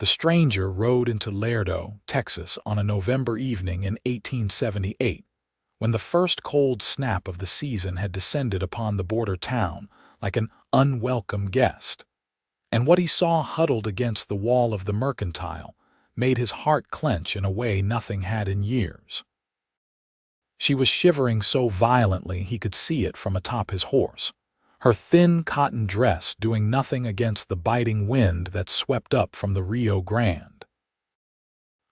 The stranger rode into Laredo, Texas, on a November evening in 1878, when the first cold snap of the season had descended upon the border town like an unwelcome guest. And what he saw huddled against the wall of the mercantile made his heart clench in a way nothing had in years. She was shivering so violently he could see it from atop his horse, her thin cotton dress doing nothing against the biting wind that swept up from the Rio Grande.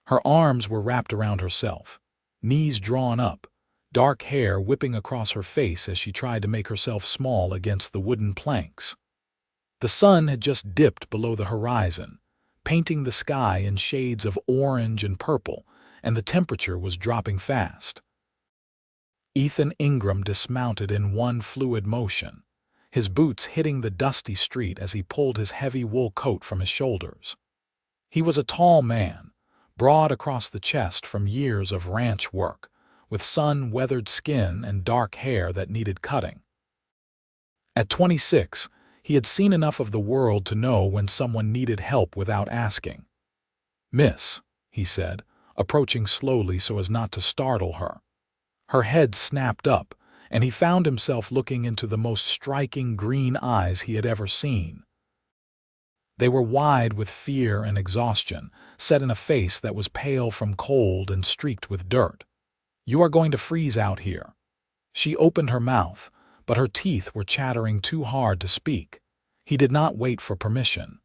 Her arms were wrapped around herself, knees drawn up, dark hair whipping across her face as she tried to make herself small against the wooden planks. The sun had just dipped below the horizon, painting the sky in shades of orange and purple, and the temperature was dropping fast. Ethan Ingram dismounted in one fluid motion, his boots hitting the dusty street as he pulled his heavy wool coat from his shoulders. He was a tall man, broad across the chest from years of ranch work, with sun-weathered skin and dark hair that needed cutting. At 26, he had seen enough of the world to know when someone needed help without asking. "Miss," he said, approaching slowly so as not to startle her. Her head snapped up, and he found himself looking into the most striking green eyes he had ever seen. They were wide with fear and exhaustion, set in a face that was pale from cold and streaked with dirt. "You are going to freeze out here." She opened her mouth, but her teeth were chattering too hard to speak. He did not wait for permission.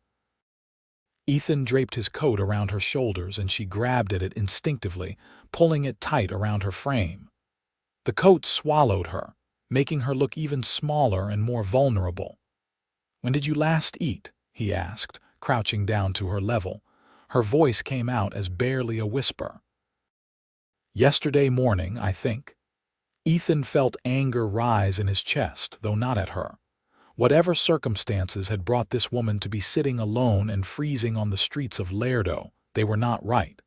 Ethan draped his coat around her shoulders and she grabbed at it instinctively, pulling it tight around her frame. The coat swallowed her, making her look even smaller and more vulnerable. "When did you last eat?" he asked, crouching down to her level. Her voice came out as barely a whisper. "Yesterday morning, I think." Ethan felt anger rise in his chest, though not at her. Whatever circumstances had brought this woman to be sitting alone and freezing on the streets of Laredo, they were not right.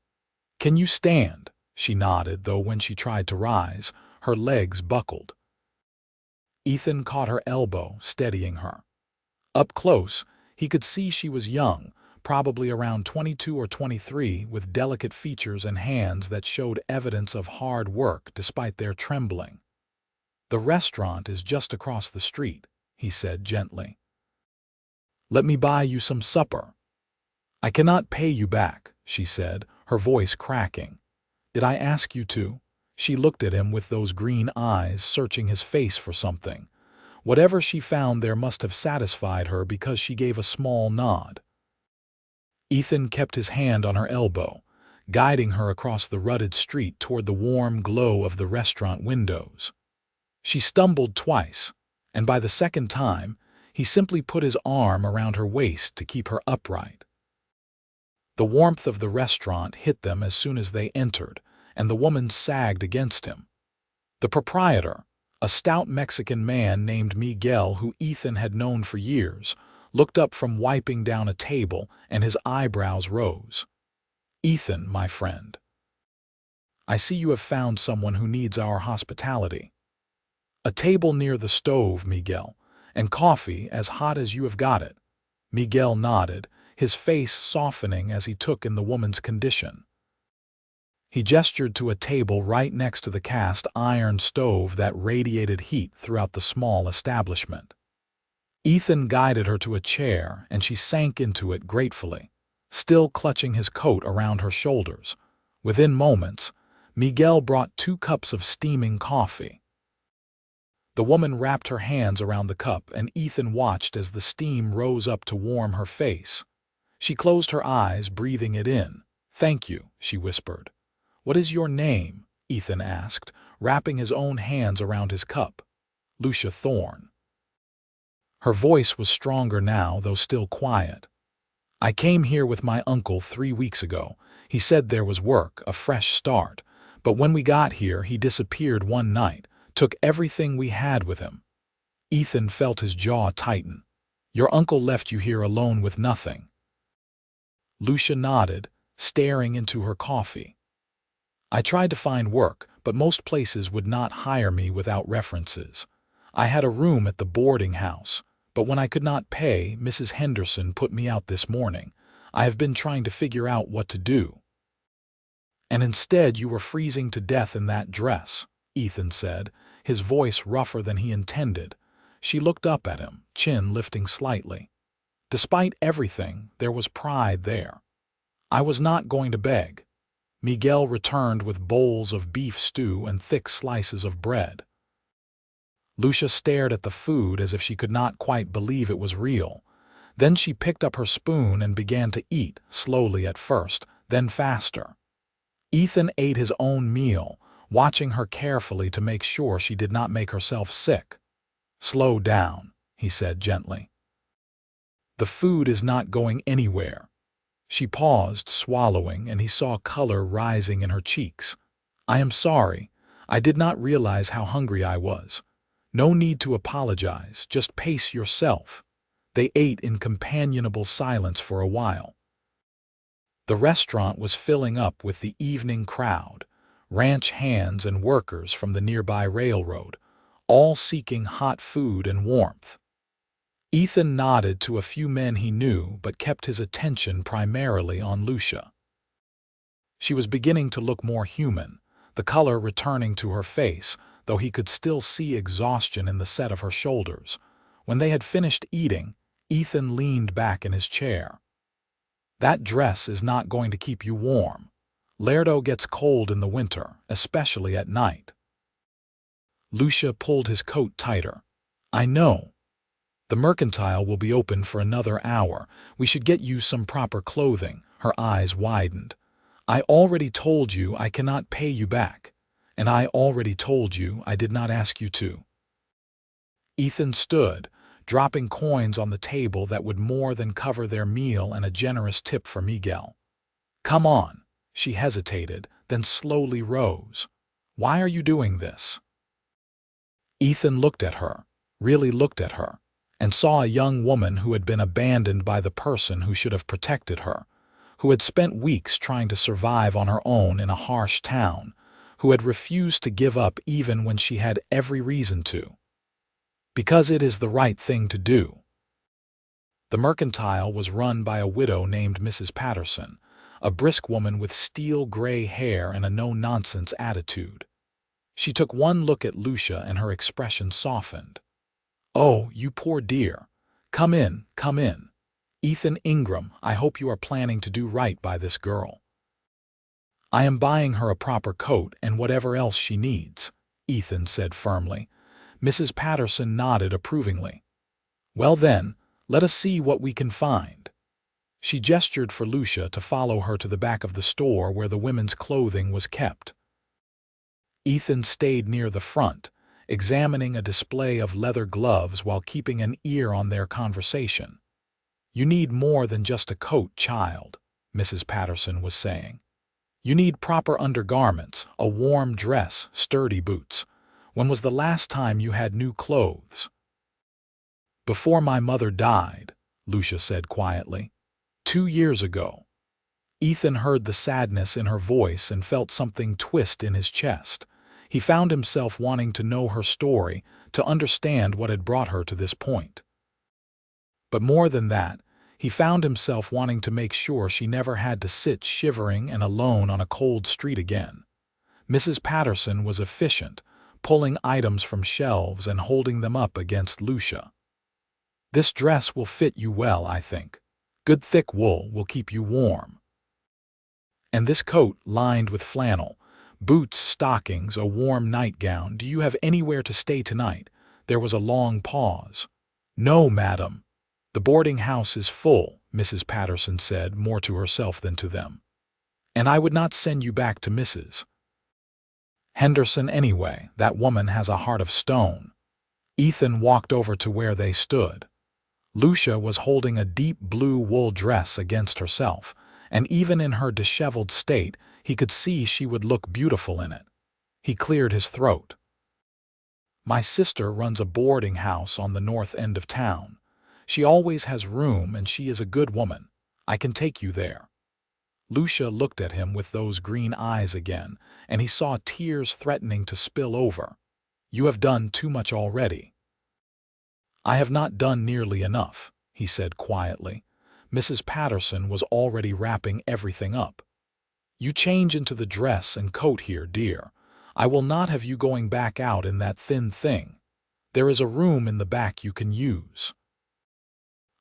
"Can you stand?" She nodded, though when she tried to rise, her legs buckled. Ethan caught her elbow, steadying her. Up close, he could see she was young, probably around 22 or 23, with delicate features and hands that showed evidence of hard work despite their trembling. "The restaurant is just across the street," he said gently. "Let me buy you some supper." "I cannot pay you back," she said, her voice cracking. "Did I ask you to?" She looked at him with those green eyes, searching his face for something. Whatever she found there must have satisfied her because she gave a small nod. Ethan kept his hand on her elbow, guiding her across the rutted street toward the warm glow of the restaurant windows. She stumbled twice, and by the second time, he simply put his arm around her waist to keep her upright. The warmth of the restaurant hit them as soon as they entered, and the woman sagged against him. The proprietor, a stout Mexican man named Miguel who Ethan had known for years, looked up from wiping down a table and his eyebrows rose. "Ethan, my friend, I see you have found someone who needs our hospitality." "A table near the stove, Miguel, and coffee as hot as you have got it." Miguel nodded, his face softening as he took in the woman's condition. He gestured to a table right next to the cast iron stove that radiated heat throughout the small establishment. Ethan guided her to a chair, and she sank into it gratefully, still clutching his coat around her shoulders. Within moments, Miguel brought 2 cups of steaming coffee. The woman wrapped her hands around the cup, and Ethan watched as the steam rose up to warm her face. She closed her eyes, breathing it in. "Thank you," she whispered. "What is your name?" Ethan asked, wrapping his own hands around his cup. "Lucia Thorne." Her voice was stronger now, though still quiet. "I came here with my uncle 3 weeks ago. He said there was work, a fresh start. But when we got here, he disappeared one night, took everything we had with him." Ethan felt his jaw tighten. "Your uncle left you here alone with nothing?" Lucia nodded, staring into her coffee. "I tried to find work, but most places would not hire me without references. I had a room at the boarding house, but when I could not pay, Mrs. Henderson put me out this morning. I have been trying to figure out what to do." "And instead you were freezing to death in that dress," Ethan said, his voice rougher than he intended. She looked up at him, chin lifting slightly. Despite everything, there was pride there. "I was not going to beg." Miguel returned with bowls of beef stew and thick slices of bread. Lucia stared at the food as if she could not quite believe it was real. Then she picked up her spoon and began to eat, slowly at first, then faster. Ethan ate his own meal, watching her carefully to make sure she did not make herself sick. "Slow down," he said gently. "The food is not going anywhere." She paused, swallowing, and he saw color rising in her cheeks. "I am sorry. I did not realize how hungry I was. No need to apologize, just pace yourself." They ate in companionable silence for a while. The restaurant was filling up with the evening crowd, ranch hands and workers from the nearby railroad, all seeking hot food and warmth. Ethan nodded to a few men he knew but kept his attention primarily on Lucia. She was beginning to look more human, the color returning to her face, though he could still see exhaustion in the set of her shoulders. When they had finished eating, Ethan leaned back in his chair. "That dress is not going to keep you warm. Laredo gets cold in the winter, especially at night." Lucia pulled his coat tighter. "I know. The mercantile will be open for another hour. We should get you some proper clothing." Her eyes widened. "I already told you I cannot pay you back. And I already told you I did not ask you to." Ethan stood, dropping coins on the table that would more than cover their meal and a generous tip for Miguel. "Come on." She hesitated, then slowly rose. "Why are you doing this?" Ethan looked at her, really looked at her, and saw a young woman who had been abandoned by the person who should have protected her, who had spent weeks trying to survive on her own in a harsh town, who had refused to give up even when she had every reason to. Because it is the right thing to do. The mercantile was run by a widow named Mrs. Patterson, a brisk woman with steel-gray hair and a no-nonsense attitude. She took one look at Lucia and her expression softened. "Oh, you poor dear. Come in, come in. Ethan Ingram, I hope you are planning to do right by this girl." "I am buying her a proper coat and whatever else she needs," Ethan said firmly. Mrs. Patterson nodded approvingly. "Well then, let us see what we can find." She gestured for Lucia to follow her to the back of the store where the women's clothing was kept. Ethan stayed near the front, examining a display of leather gloves while keeping an ear on their conversation. "You need more than just a coat, child," Mrs. Patterson was saying. "You need proper undergarments, a warm dress, sturdy boots. When was the last time you had new clothes?" "Before my mother died," Lucia said quietly. 2 years ago." Ethan heard the sadness in her voice and felt something twist in his chest. He found himself wanting to know her story, to understand what had brought her to this point. But more than that, he found himself wanting to make sure she never had to sit shivering and alone on a cold street again. Mrs. Patterson was efficient, pulling items from shelves and holding them up against Lucia. "This dress will fit you well, I think. Good thick wool will keep you warm. And this coat lined with flannel, boots, stockings, a warm nightgown. Do you have anywhere to stay tonight?" There was a long pause. "No, madam. The boarding house is full," Mrs. Patterson said, more to herself than to them. "And I would not send you back to Mrs. Henderson anyway. That woman has a heart of stone." Ethan walked over to where they stood. Lucia was holding a deep blue wool dress against herself, and even in her disheveled state, he could see she would look beautiful in it. He cleared his throat. "My sister runs a boarding house on the north end of town. She always has room and she is a good woman. I can take you there." Lucia looked at him with those green eyes again, and he saw tears threatening to spill over. "You have done too much already." "I have not done nearly enough," he said quietly. Mrs. Patterson was already wrapping everything up. "You change into the dress and coat here, dear. I will not have you going back out in that thin thing. There is a room in the back you can use."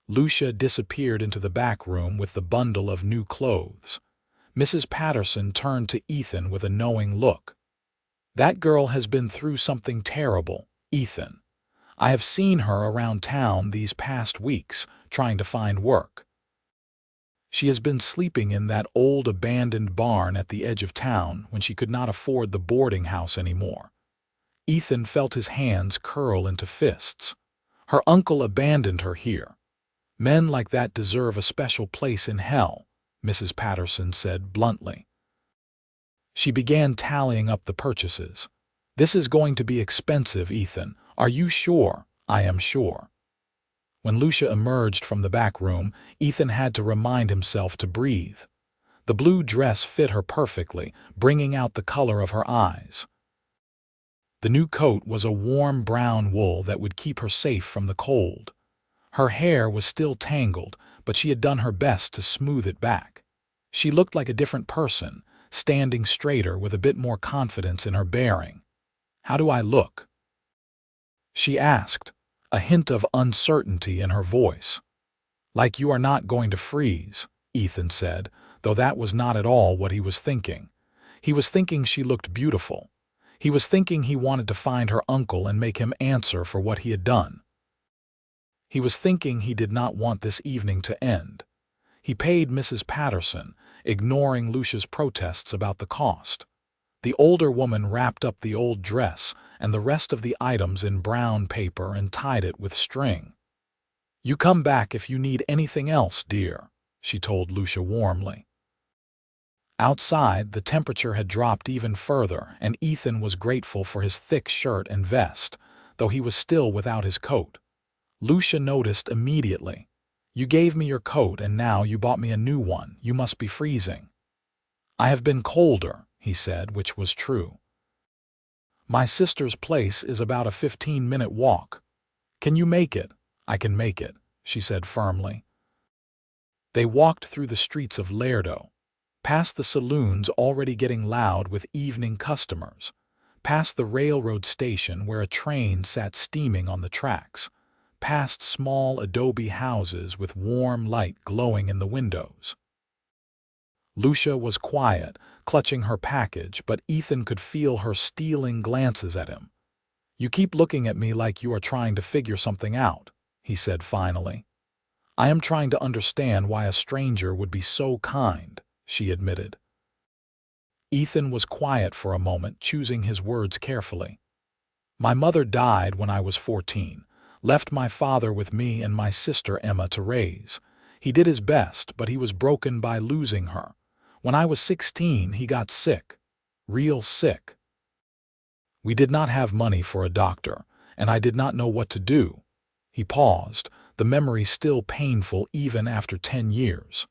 Lucia disappeared into the back room with the bundle of new clothes. Mrs. Patterson turned to Ethan with a knowing look. "That girl has been through something terrible, Ethan. I have seen her around town these past weeks, trying to find work. She has been sleeping in that old abandoned barn at the edge of town when she could not afford the boarding house anymore." Ethan felt his hands curl into fists. Her uncle abandoned her here. "Men like that deserve a special place in hell," Mrs. Patterson said bluntly. She began tallying up the purchases. "This is going to be expensive, Ethan. Are you sure?" "I am sure." When Lucia emerged from the back room, Ethan had to remind himself to breathe. The blue dress fit her perfectly, bringing out the color of her eyes. The new coat was a warm brown wool that would keep her safe from the cold. Her hair was still tangled, but she had done her best to smooth it back. She looked like a different person, standing straighter with a bit more confidence in her bearing. "How do I look?" she asked, a hint of uncertainty in her voice. "Like you are not going to freeze," Ethan said, though that was not at all what he was thinking. He was thinking she looked beautiful. He was thinking he wanted to find her uncle and make him answer for what he had done. He was thinking he did not want this evening to end. He paid Mrs. Patterson, ignoring Lucia's protests about the cost. The older woman wrapped up the old dress and the rest of the items in brown paper and tied it with string. "You come back if you need anything else, dear," she told Lucia warmly. Outside, the temperature had dropped even further, and Ethan was grateful for his thick shirt and vest, though he was still without his coat. Lucia noticed immediately. "You gave me your coat and now you bought me a new one. You must be freezing." "I have been colder," he said, which was true. "My sister's place is about a 15-minute walk. Can you make it?" "I can make it," she said firmly. They walked through the streets of Laredo, past the saloons already getting loud with evening customers, past the railroad station where a train sat steaming on the tracks, past small adobe houses with warm light glowing in the windows. Lucia was quiet, clutching her package, but Ethan could feel her stealing glances at him. "You keep looking at me like you are trying to figure something out," he said finally. "I am trying to understand why a stranger would be so kind," she admitted. Ethan was quiet for a moment, choosing his words carefully. "My mother died when I was 14, left my father with me and my sister Emma to raise. He did his best, but he was broken by losing her. When I was 16, he got sick. Real sick. We did not have money for a doctor, and I did not know what to do." He paused, the memory still painful even after 10 years.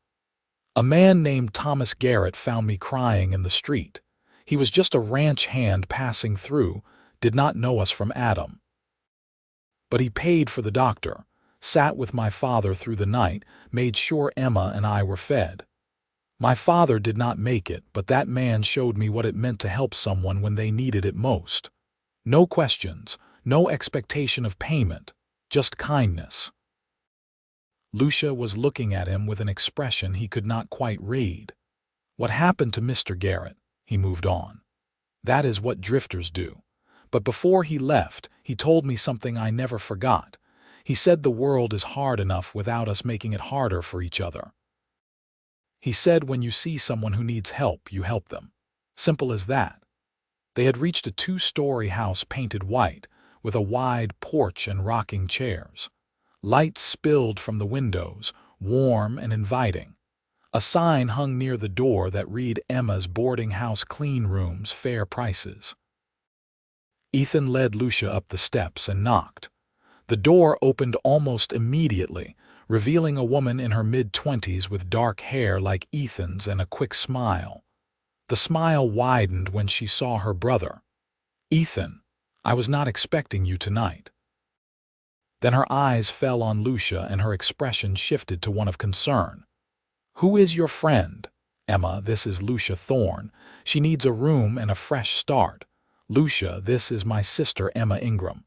"A man named Thomas Garrett found me crying in the street. He was just a ranch hand passing through, did not know us from Adam. But he paid for the doctor, sat with my father through the night, made sure Emma and I were fed. My father did not make it, but that man showed me what it meant to help someone when they needed it most. No questions, no expectation of payment, just kindness." Lucia was looking at him with an expression he could not quite read. "What happened to Mr. Garrett?" He moved on. "That is what drifters do. But before he left, he told me something I never forgot. He said the world is hard enough without us making it harder for each other. He said when you see someone who needs help, you help them. Simple as that." They had reached a 2-story house painted white, with a wide porch and rocking chairs. Light spilled from the windows, warm and inviting. A sign hung near the door that read Emma's boarding house clean rooms, fair prices. Ethan led Lucia up the steps and knocked. The door opened almost immediately, revealing a woman in her mid-20s with dark hair like Ethan's and a quick smile. The smile widened when she saw her brother. "Ethan, I was not expecting you tonight." Then her eyes fell on Lucia and her expression shifted to one of concern. "Who is your friend?" "Emma, this is Lucia Thorne. She needs a room and a fresh start." "Lucia, this is my sister Emma Ingram."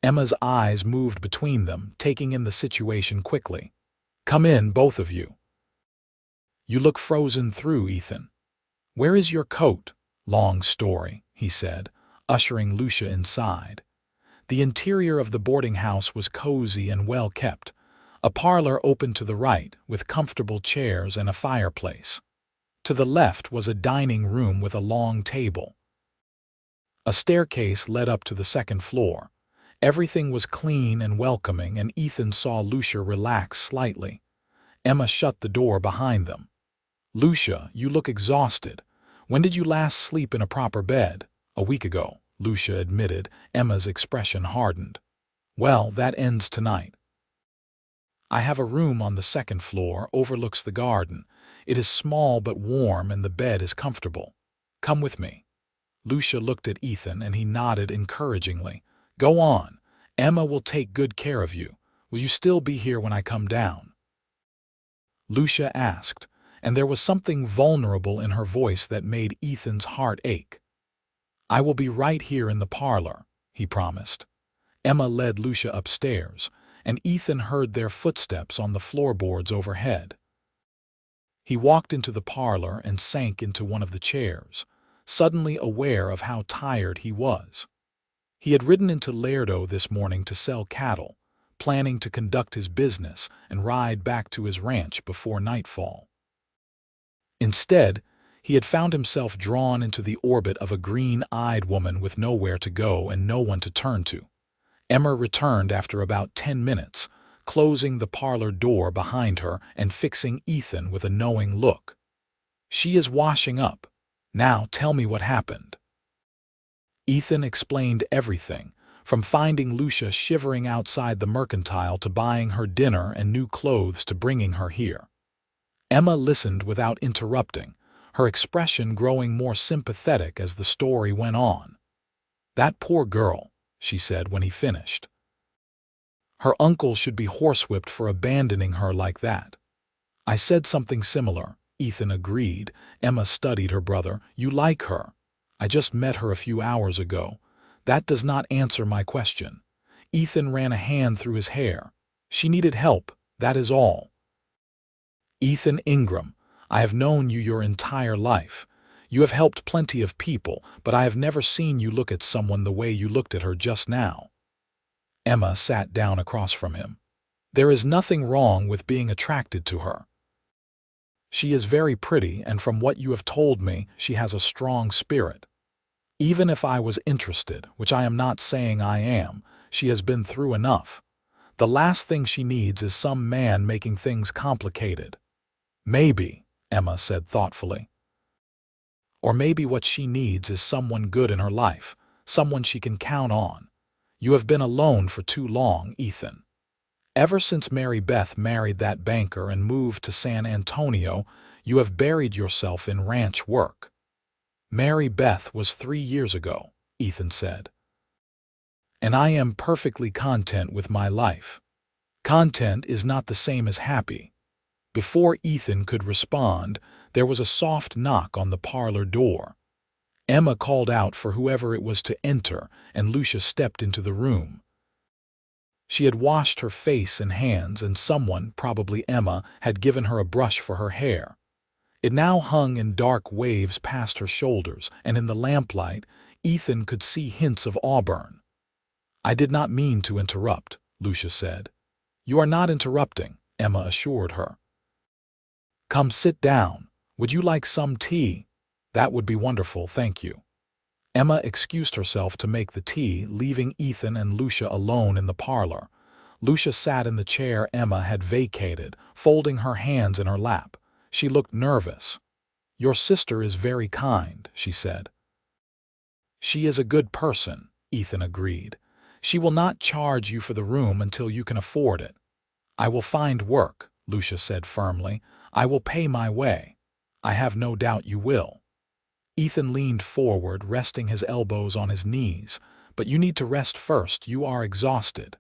Emma's eyes moved between them, taking in the situation quickly. "Come in, both of you." "You look frozen through, Ethan." "Where is your coat?" "Long story," he said, ushering Lucia inside. The interior of the boarding house was cozy and well kept. A parlor opened to the right, with comfortable chairs and a fireplace. To the left was a dining room with a long table. A staircase led up to the second floor. Everything was clean and welcoming, and Ethan saw Lucia relax slightly. Emma shut the door behind them. "Lucia, you look exhausted. When did you last sleep in a proper bed?" "A week ago," Lucia admitted. Emma's expression hardened. "Well, that ends tonight. I have a room on the second floor, overlooks the garden. It is small but warm and the bed is comfortable. Come with me." Lucia looked at Ethan and he nodded encouragingly. "Go on. Emma will take good care of you. Will you still be here when I come down?" Lucia asked, and there was something vulnerable in her voice that made Ethan's heart ache. "I will be right here in the parlor," he promised. Emma led Lucia upstairs, and Ethan heard their footsteps on the floorboards overhead. He walked into the parlor and sank into one of the chairs, suddenly aware of how tired he was. He had ridden into Laredo this morning to sell cattle, planning to conduct his business and ride back to his ranch before nightfall. Instead, he had found himself drawn into the orbit of a green-eyed woman with nowhere to go and no one to turn to. Emma returned after about 10 minutes, closing the parlor door behind her and fixing Ethan with a knowing look. "She is washing up. Now tell me what happened." Ethan explained everything, from finding Lucia shivering outside the mercantile to buying her dinner and new clothes to bringing her here. Emma listened without interrupting, her expression growing more sympathetic as the story went on. "That poor girl," she said when he finished. "Her uncle should be horsewhipped for abandoning her like that." "I said something similar," Ethan agreed. Emma studied her brother. "You like her." "I just met her a few hours ago." "That does not answer my question." Ethan ran a hand through his hair. "She needed help, that is all." "Ethan Ingram, I have known you your entire life. You have helped plenty of people, but I have never seen you look at someone the way you looked at her just now." Emma sat down across from him. "There is nothing wrong with being attracted to her. She is very pretty, and from what you have told me, she has a strong spirit. Even if I was interested, which I am not saying I am, she has been through enough. The last thing she needs is some man making things complicated." "Maybe," Emma said thoughtfully. "Or maybe what she needs is someone good in her life, someone she can count on. You have been alone for too long, Ethan. Ever since Mary Beth married that banker and moved to San Antonio, you have buried yourself in ranch work." "Mary Beth was 3 years ago," Ethan said. "And I am perfectly content with my life." "Content is not the same as happy." Before Ethan could respond, there was a soft knock on the parlor door. Emma called out for whoever it was to enter, and Lucia stepped into the room. She had washed her face and hands, and someone, probably Emma, had given her a brush for her hair. It now hung in dark waves past her shoulders, and in the lamplight, Ethan could see hints of auburn. "I did not mean to interrupt," Lucia said. "You are not interrupting," Emma assured her. "Come sit down. Would you like some tea?" "That would be wonderful, thank you." Emma excused herself to make the tea, leaving Ethan and Lucia alone in the parlor. Lucia sat in the chair Emma had vacated, folding her hands in her lap. She looked nervous. "Your sister is very kind," she said. "She is a good person," Ethan agreed. "She will not charge you for the room until you can afford it." "I will find work," Lucia said firmly. "I will pay my way." "I have no doubt you will." Ethan leaned forward, resting his elbows on his knees. "But you need to rest first. You are exhausted."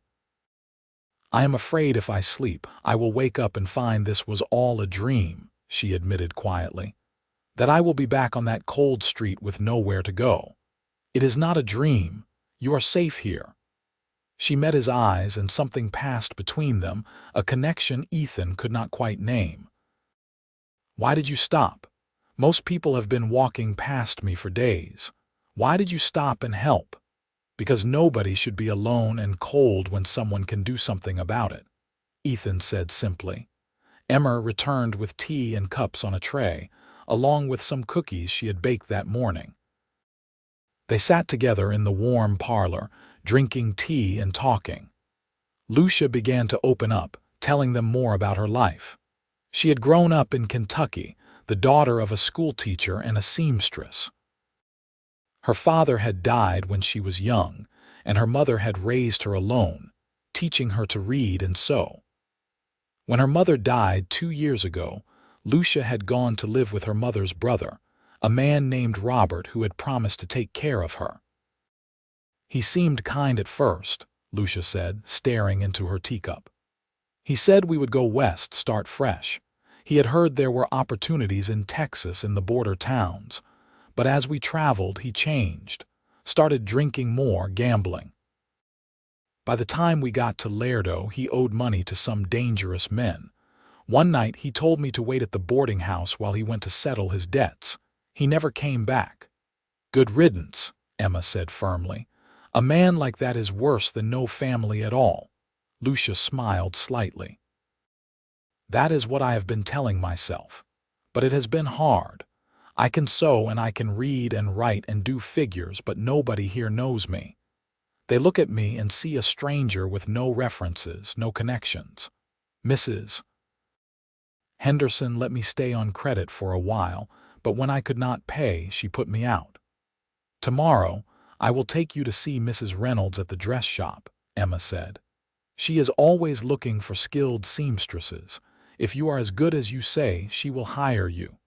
I am afraid if I sleep, I will wake up and find this was all a dream, she admitted quietly. That I will be back on that cold street with nowhere to go. It is not a dream. You are safe here. She met his eyes and something passed between them, a connection Ethan could not quite name. Why did you stop? Most people have been walking past me for days. Why did you stop and help? Because nobody should be alone and cold when someone can do something about it, Ethan said simply. Emma returned with tea and cups on a tray, along with some cookies she had baked that morning. They sat together in the warm parlor, drinking tea and talking. Lucia began to open up, telling them more about her life. She had grown up in Kentucky, the daughter of a schoolteacher and a seamstress. Her father had died when she was young, and her mother had raised her alone, teaching her to read and sew. When her mother died 2 years ago, Lucia had gone to live with her mother's brother, a man named Robert who had promised to take care of her. He seemed kind at first, Lucia said, staring into her teacup. He said we would go west, start fresh. He had heard there were opportunities in Texas in the border towns, but as we traveled, he changed, started drinking more, gambling. By the time we got to Laredo, he owed money to some dangerous men. One night, he told me to wait at the boarding house while he went to settle his debts. He never came back. Good riddance, Emma said firmly. A man like that is worse than no family at all. Lucia smiled slightly. That is what I have been telling myself. But it has been hard. I can sew and I can read and write and do figures, but nobody here knows me. They look at me and see a stranger with no references, no connections. Mrs. Henderson let me stay on credit for a while, but when I could not pay, she put me out. Tomorrow, I will take you to see Mrs. Reynolds at the dress shop, Emma said. She is always looking for skilled seamstresses. If you are as good as you say, she will hire you.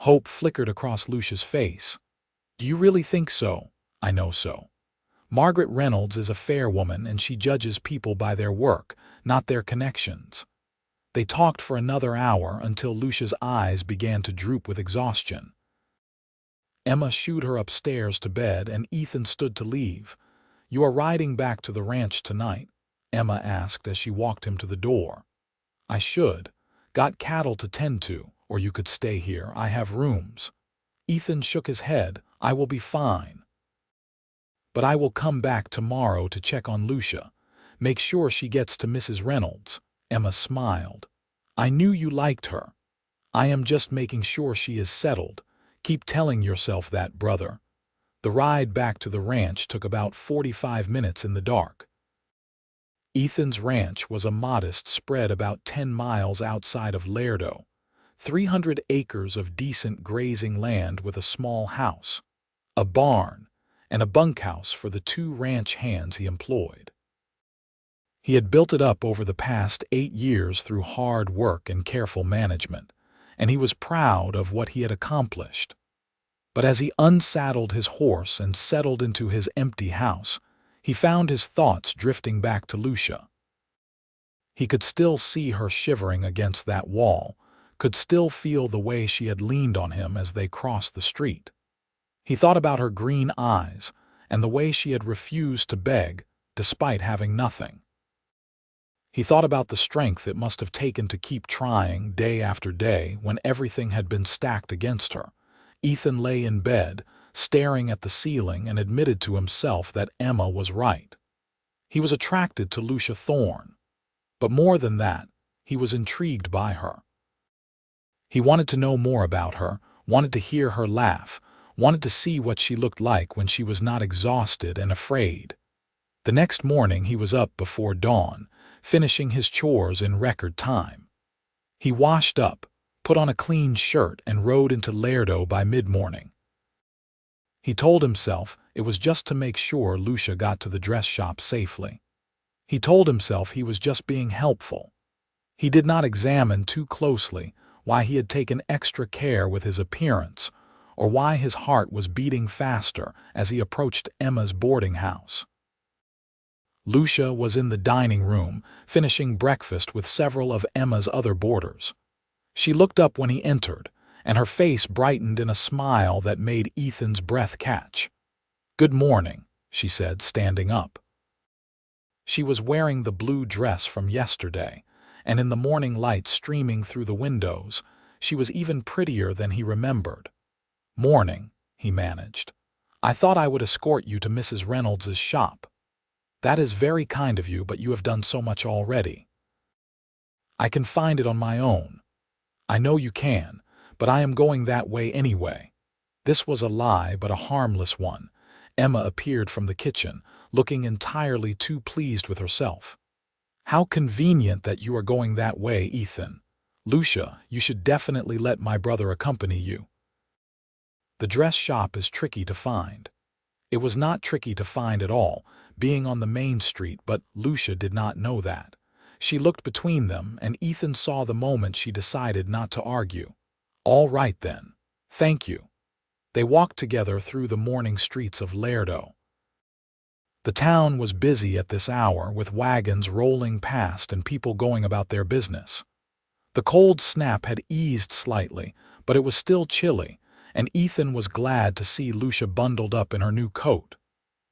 Hope flickered across Lucia's face. Do you really think so? I know so. Margaret Reynolds is a fair woman and she judges people by their work, not their connections. They talked for another hour until Lucia's eyes began to droop with exhaustion. Emma shooed her upstairs to bed and Ethan stood to leave. You are riding back to the ranch tonight? Emma asked as she walked him to the door. I should. Got cattle to tend to, or you could stay here. I have rooms. Ethan shook his head. I will be fine. But I will come back tomorrow to check on Lucia. Make sure she gets to Mrs. Reynolds. Emma smiled. I knew you liked her. I am just making sure she is settled. Keep telling yourself that, brother. The ride back to the ranch took about 45 minutes in the dark. Ethan's ranch was a modest spread about 10 miles outside of Laredo, 300 acres of decent grazing land with a small house, a barn, and a bunkhouse for the 2 ranch hands he employed. He had built it up over the past 8 years through hard work and careful management, and he was proud of what he had accomplished. But as he unsaddled his horse and settled into his empty house, he found his thoughts drifting back to Lucia. He could still see her shivering against that wall, could still feel the way she had leaned on him as they crossed the street. He thought about her green eyes and the way she had refused to beg despite having nothing. He thought about the strength it must have taken to keep trying day after day when everything had been stacked against her. Ethan lay in bed, staring at the ceiling, and admitted to himself that Emma was right. He was attracted to Lucia Thorne, but more than that, he was intrigued by her. He wanted to know more about her, wanted to hear her laugh, wanted to see what she looked like when she was not exhausted and afraid. The next morning he was up before dawn, finishing his chores in record time. He washed up, put on a clean shirt, and rode into Laredo by mid-morning. He told himself it was just to make sure Lucia got to the dress shop safely. He told himself he was just being helpful. He did not examine too closely why he had taken extra care with his appearance or why his heart was beating faster as he approached Emma's boarding house. Lucia was in the dining room, finishing breakfast with several of Emma's other boarders. She looked up when he entered, and her face brightened in a smile that made Ethan's breath catch. "Good morning," she said, standing up. She was wearing the blue dress from yesterday, and in the morning light streaming through the windows, she was even prettier than he remembered. "Morning," he managed. "I thought I would escort you to Mrs. Reynolds's shop." "That is very kind of you, but you have done so much already." "I can find it on my own." "I know you can, but I am going that way anyway." This was a lie, but a harmless one. Emma appeared from the kitchen, looking entirely too pleased with herself. "How convenient that you are going that way, Ethan. Lucia, you should definitely let my brother accompany you." The dress shop is tricky to find. It was not tricky to find at all, being on the main street, but Lucia did not know that. She looked between them, and Ethan saw the moment she decided not to argue. "All right then. Thank you." They walked together through the morning streets of Laredo. The town was busy at this hour, with wagons rolling past and people going about their business. The cold snap had eased slightly, but it was still chilly, and Ethan was glad to see Lucia bundled up in her new coat.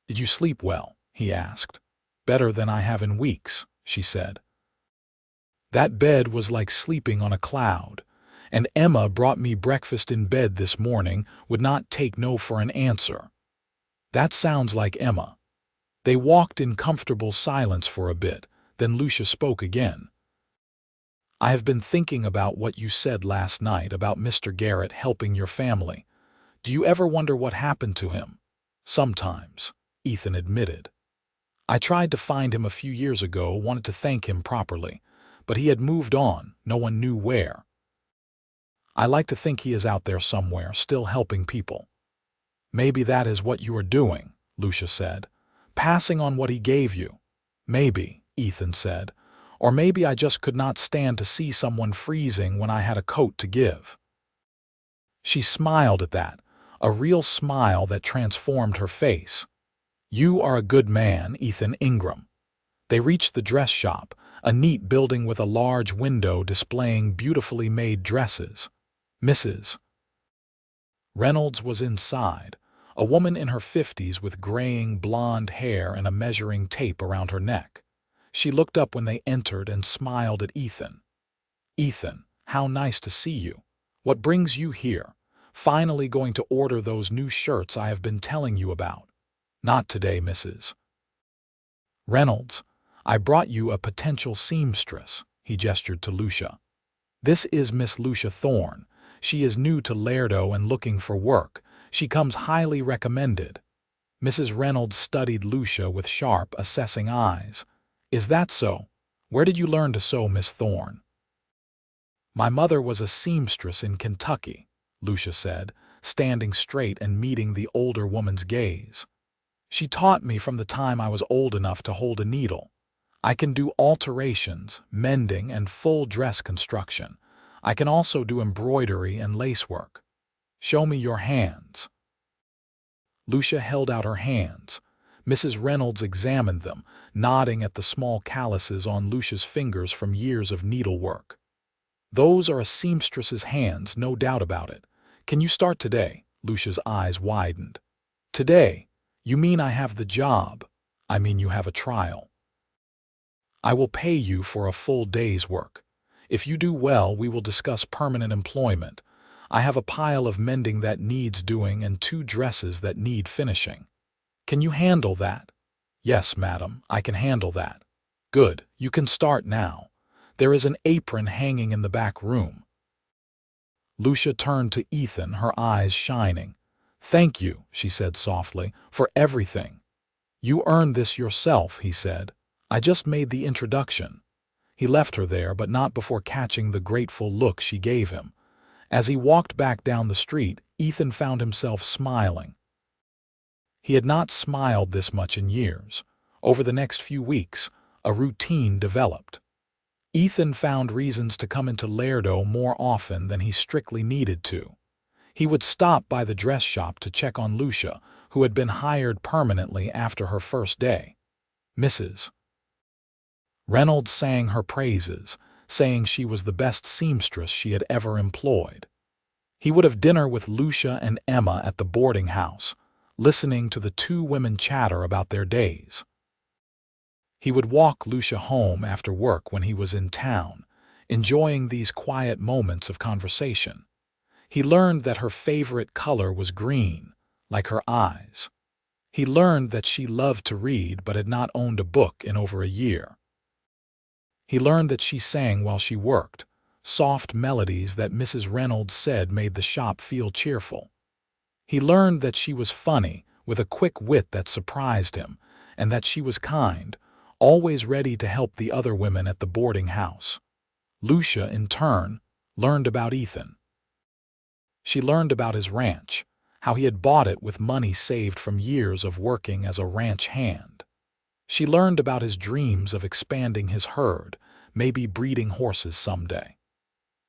"Did you sleep well?" he asked. "Better than I have in weeks," she said. "That bed was like sleeping on a cloud, and Emma brought me breakfast in bed this morning, would not take no for an answer." "That sounds like Emma." They walked in comfortable silence for a bit, then Lucia spoke again. "I have been thinking about what you said last night about Mr. Garrett helping your family. Do you ever wonder what happened to him?" "Sometimes," Ethan admitted. "I tried to find him a few years ago, wanted to thank him properly, but he had moved on, no one knew where. I like to think he is out there somewhere, still helping people." "Maybe that is what you are doing," Lucia said. "Passing on what he gave you." "Maybe," Ethan said. "Or maybe I just could not stand to see someone freezing when I had a coat to give." She smiled at that, a real smile that transformed her face. "You are a good man, Ethan Ingram." They reached the dress shop, a neat building with a large window displaying beautifully made dresses. Mrs. Reynolds was inside, a woman in her 50s with graying blonde hair and a measuring tape around her neck. She looked up when they entered and smiled at Ethan. "Ethan, how nice to see you. What brings you here? Finally going to order those new shirts I have been telling you about." "Not today, Mrs. Reynolds. I brought you a potential seamstress," he gestured to Lucia. "This is Miss Lucia Thorne. She is new to Laredo and looking for work. She comes highly recommended." Mrs. Reynolds studied Lucia with sharp, assessing eyes. "Is that so? Where did you learn to sew, Miss Thorne?" "My mother was a seamstress in Kentucky," Lucia said, standing straight and meeting the older woman's gaze. "She taught me from the time I was old enough to hold a needle. I can do alterations, mending, and full dress construction. I can also do embroidery and lacework." "Show me your hands." Lucia held out her hands. Mrs. Reynolds examined them, nodding at the small calluses on Lucia's fingers from years of needlework. "Those are a seamstress's hands, no doubt about it. Can you start today?" Lucia's eyes widened. "Today? You mean I have the job?" "I mean you have a trial. I will pay you for a full day's work. If you do well, we will discuss permanent employment. I have a pile of mending that needs doing and 2 dresses that need finishing. Can you handle that?" "Yes, madam, I can handle that." "Good, you can start now. There is an apron hanging in the back room." Lucia turned to Ethan, her eyes shining. "Thank you," she said softly, "for everything." "You earned this yourself," he said. "I just made the introduction." He left her there, but not before catching the grateful look she gave him. As he walked back down the street, Ethan found himself smiling. He had not smiled this much in years. Over the next few weeks, a routine developed. Ethan found reasons to come into Laredo more often than he strictly needed to. He would stop by the dress shop to check on Lucia, who had been hired permanently after her first day. Mrs. Reynolds sang her praises, saying she was the best seamstress she had ever employed. He would have dinner with Lucia and Emma at the boarding house, listening to the two women chatter about their days. He would walk Lucia home after work when he was in town, enjoying these quiet moments of conversation. He learned that her favorite color was green, like her eyes. He learned that she loved to read but had not owned a book in over a year. He learned that she sang while she worked, soft melodies that Mrs. Reynolds said made the shop feel cheerful. He learned that she was funny, with a quick wit that surprised him, and that she was kind, always ready to help the other women at the boarding house. Lucia, in turn, learned about Ethan. She learned about his ranch, how he had bought it with money saved from years of working as a ranch hand. She learned about his dreams of expanding his herd, maybe breeding horses someday.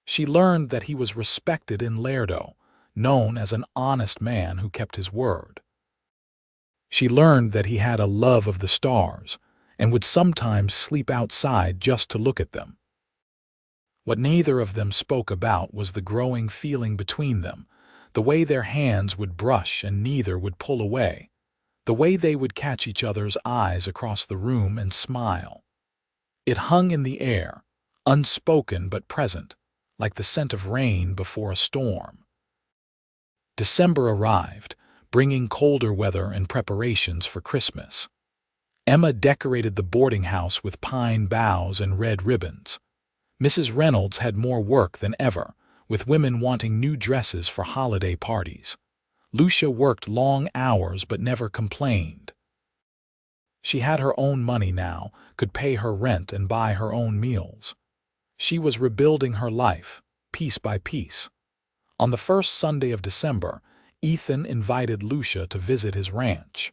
She learned that he was respected in Laredo, known as an honest man who kept his word. She learned that he had a love of the stars and would sometimes sleep outside just to look at them. What neither of them spoke about was the growing feeling between them, the way their hands would brush and neither would pull away, the way they would catch each other's eyes across the room and smile. It hung in the air, unspoken but present, like the scent of rain before a storm. December arrived, bringing colder weather and preparations for Christmas. Emma decorated the boarding house with pine boughs and red ribbons. Mrs. Reynolds had more work than ever, with women wanting new dresses for holiday parties. Lucia worked long hours but never complained. She had her own money now, could pay her rent and buy her own meals. She was rebuilding her life, piece by piece. On the first Sunday of December, Ethan invited Lucia to visit his ranch.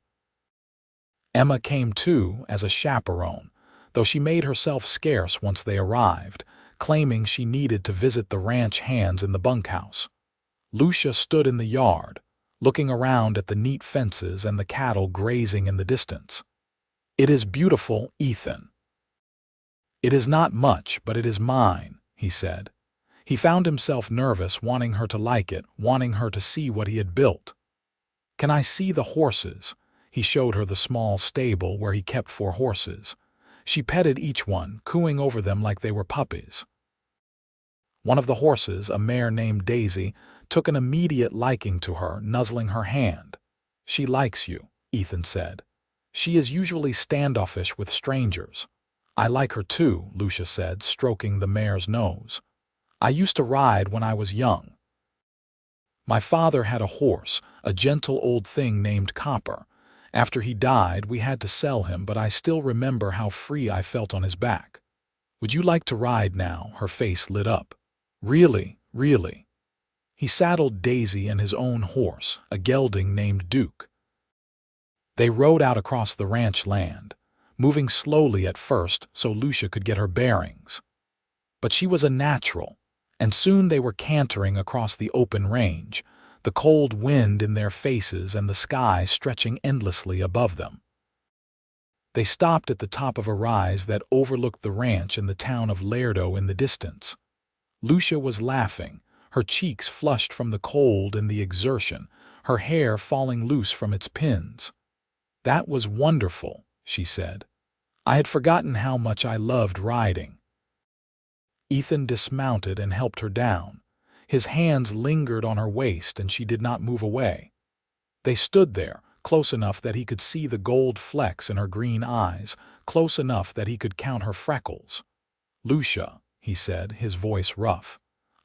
Emma came too as a chaperone, though she made herself scarce once they arrived, claiming she needed to visit the ranch hands in the bunkhouse. Lucia stood in the yard, looking around at the neat fences and the cattle grazing in the distance. "It is beautiful, Ethan." "It is not much, but it is mine," he said. He found himself nervous, wanting her to like it, wanting her to see what he had built. "Can I see the horses?" He showed her the small stable where he kept 4 horses. She petted each one, cooing over them like they were puppies. One of the horses, a mare named Daisy, took an immediate liking to her, nuzzling her hand. "She likes you," Ethan said. "She is usually standoffish with strangers." "I like her too," Lucia said, stroking the mare's nose. "I used to ride when I was young. My father had a horse, a gentle old thing named Copper. After he died, we had to sell him, but I still remember how free I felt on his back. Would you like to ride now?" Her face lit up. "Really, really." He saddled Daisy and his own horse, a gelding named Duke. They rode out across the ranch land, moving slowly at first so Lucia could get her bearings. But she was a natural, and soon they were cantering across the open range, the cold wind in their faces and the sky stretching endlessly above them. They stopped at the top of a rise that overlooked the ranch and the town of Laredo in the distance. Lucia was laughing, her cheeks flushed from the cold and the exertion, her hair falling loose from its pins. "That was wonderful," she said. "I had forgotten how much I loved riding." Ethan dismounted and helped her down. His hands lingered on her waist and she did not move away. They stood there, close enough that he could see the gold flecks in her green eyes, close enough that he could count her freckles. "Lucia," he said, his voice rough,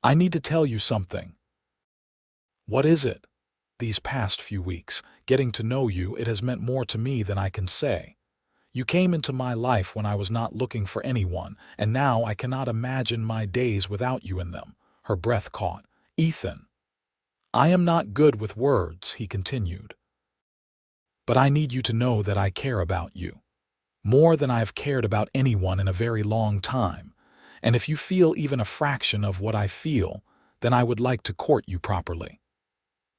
"I need to tell you something." "What is it?" "These past few weeks, getting to know you, it has meant more to me than I can say. You came into my life when I was not looking for anyone, and now I cannot imagine my days without you in them." Her breath caught. "Ethan." "I am not good with words," he continued. "But I need you to know that I care about you. More than I have cared about anyone in a very long time. And if you feel even a fraction of what I feel, then I would like to court you properly.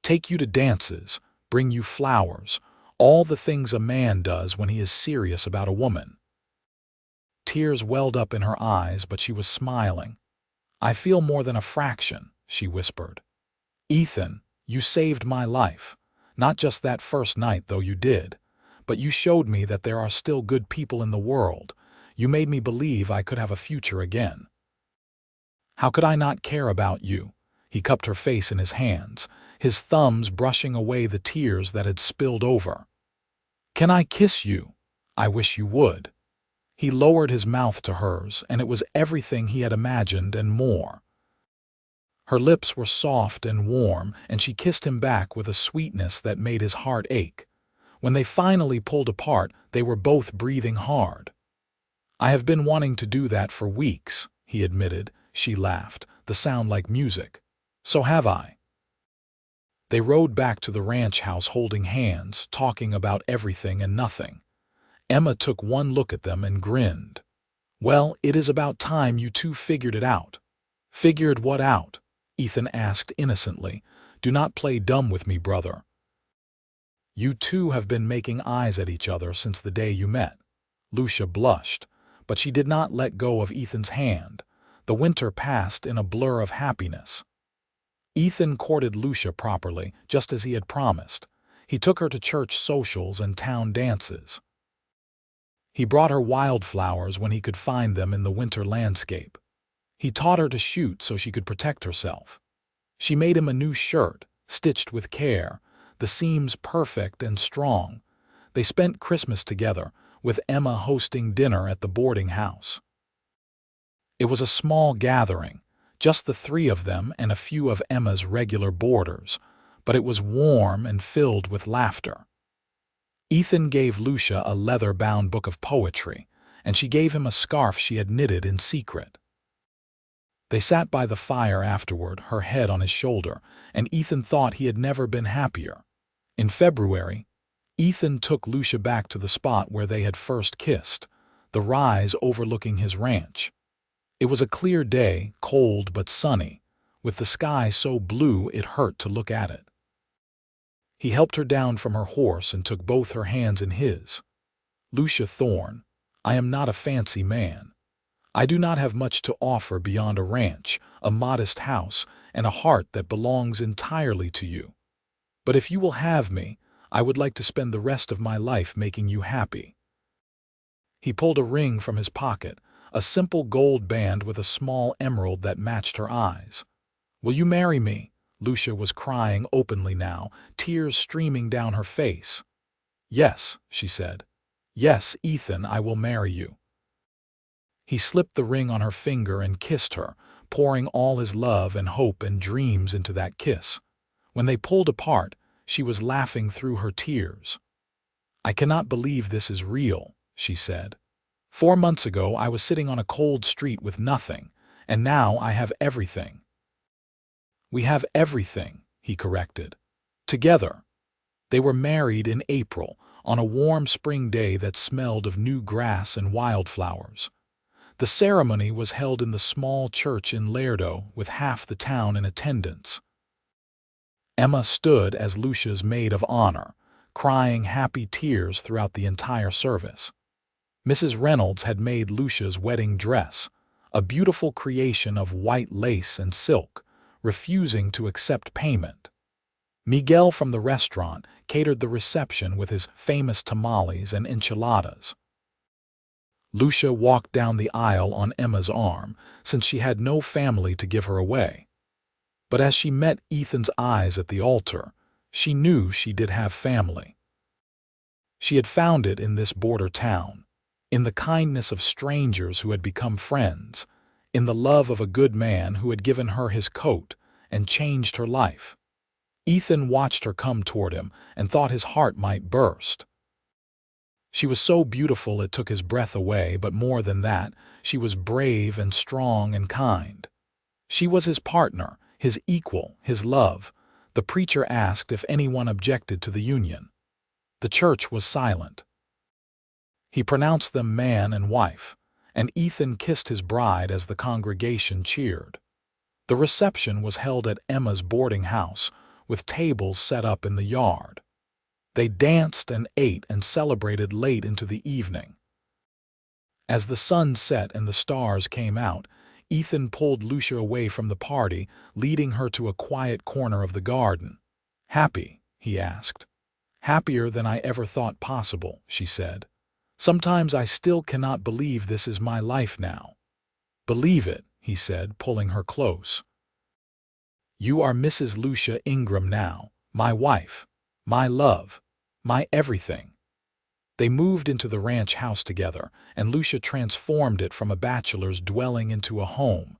Take you to dances, bring you flowers, All the things a man does when he is serious about a woman. Tears welled up in her eyes, but she was smiling. "I feel more than a fraction," she whispered. "Ethan, you saved my life. Not just that first night, though you did. But you showed me that there are still good people in the world. You made me believe I could have a future again." "How could I not care about you?" He cupped her face in his hands, his thumbs brushing away the tears that had spilled over. "Can I kiss you? I wish you would." He lowered his mouth to hers, and it was everything he had imagined and more. Her lips were soft and warm, and she kissed him back with a sweetness that made his heart ache. When they finally pulled apart, they were both breathing hard. "I have been wanting to do that for weeks," he admitted. She laughed, the sound like music. "So have I." They rode back to the ranch house holding hands, talking about everything and nothing. Emma took one look at them and grinned. "Well, it is about time you two figured it out." "Figured what out?" Ethan asked innocently. "Do not play dumb with me, brother." "You two have been making eyes at each other since the day you met." Lucia blushed, but she did not let go of Ethan's hand. The winter passed in a blur of happiness. Ethan courted Lucia properly, just as he had promised. He took her to church socials and town dances. He brought her wildflowers when he could find them in the winter landscape. He taught her to shoot so she could protect herself. She made him a new shirt, stitched with care, the seams perfect and strong. They spent Christmas together, with Emma hosting dinner at the boarding house. It was a small gathering, just the three of them and a few of Emma's regular boarders, but it was warm and filled with laughter. Ethan gave Lucia a leather-bound book of poetry, and she gave him a scarf she had knitted in secret. They sat by the fire afterward, her head on his shoulder, and Ethan thought he had never been happier. In February, Ethan took Lucia back to the spot where they had first kissed, the rise overlooking his ranch. It was a clear day, cold but sunny, with the sky so blue it hurt to look at it. He helped her down from her horse and took both her hands in his. "Lucia Thorne, I am not a fancy man. I do not have much to offer beyond a ranch, a modest house, and a heart that belongs entirely to you. But if you will have me, I would like to spend the rest of my life making you happy." He pulled a ring from his pocket, a simple gold band with a small emerald that matched her eyes. "Will you marry me?" Lucia was crying openly now, tears streaming down her face. "Yes," she said. "Yes, Ethan, I will marry you." He slipped the ring on her finger and kissed her, pouring all his love and hope and dreams into that kiss. When they pulled apart, she was laughing through her tears. "I cannot believe this is real," she said. 4 months ago I was sitting on a cold street with nothing, and now I have everything." "We have everything," he corrected. "Together." They were married in April, on a warm spring day that smelled of new grass and wildflowers. The ceremony was held in the small church in Laredo, with half the town in attendance. Emma stood as Lucia's maid of honor, crying happy tears throughout the entire service. Mrs. Reynolds had made Lucia's wedding dress, a beautiful creation of white lace and silk, refusing to accept payment. Miguel from the restaurant catered the reception with his famous tamales and enchiladas. Lucia walked down the aisle on Emma's arm, since she had no family to give her away. But as she met Ethan's eyes at the altar, she knew she did have family. She had found it in this border town, in the kindness of strangers who had become friends, in the love of a good man who had given her his coat and changed her life. Ethan watched her come toward him and thought his heart might burst. She was so beautiful it took his breath away, but more than that, she was brave and strong and kind. She was his partner, his equal, his love. The preacher asked if anyone objected to the union. The church was silent. He pronounced them man and wife, and Ethan kissed his bride as the congregation cheered. The reception was held at Emma's boarding house, with tables set up in the yard. They danced and ate and celebrated late into the evening. As the sun set and the stars came out, Ethan pulled Lucia away from the party, leading her to a quiet corner of the garden. "Happy?" he asked. "Happier than I ever thought possible," she said. "Sometimes I still cannot believe this is my life now." "Believe it," he said, pulling her close. "You are Mrs. Lucia Ingram now, my wife, my love, my everything." They moved into the ranch house together, and Lucia transformed it from a bachelor's dwelling into a home.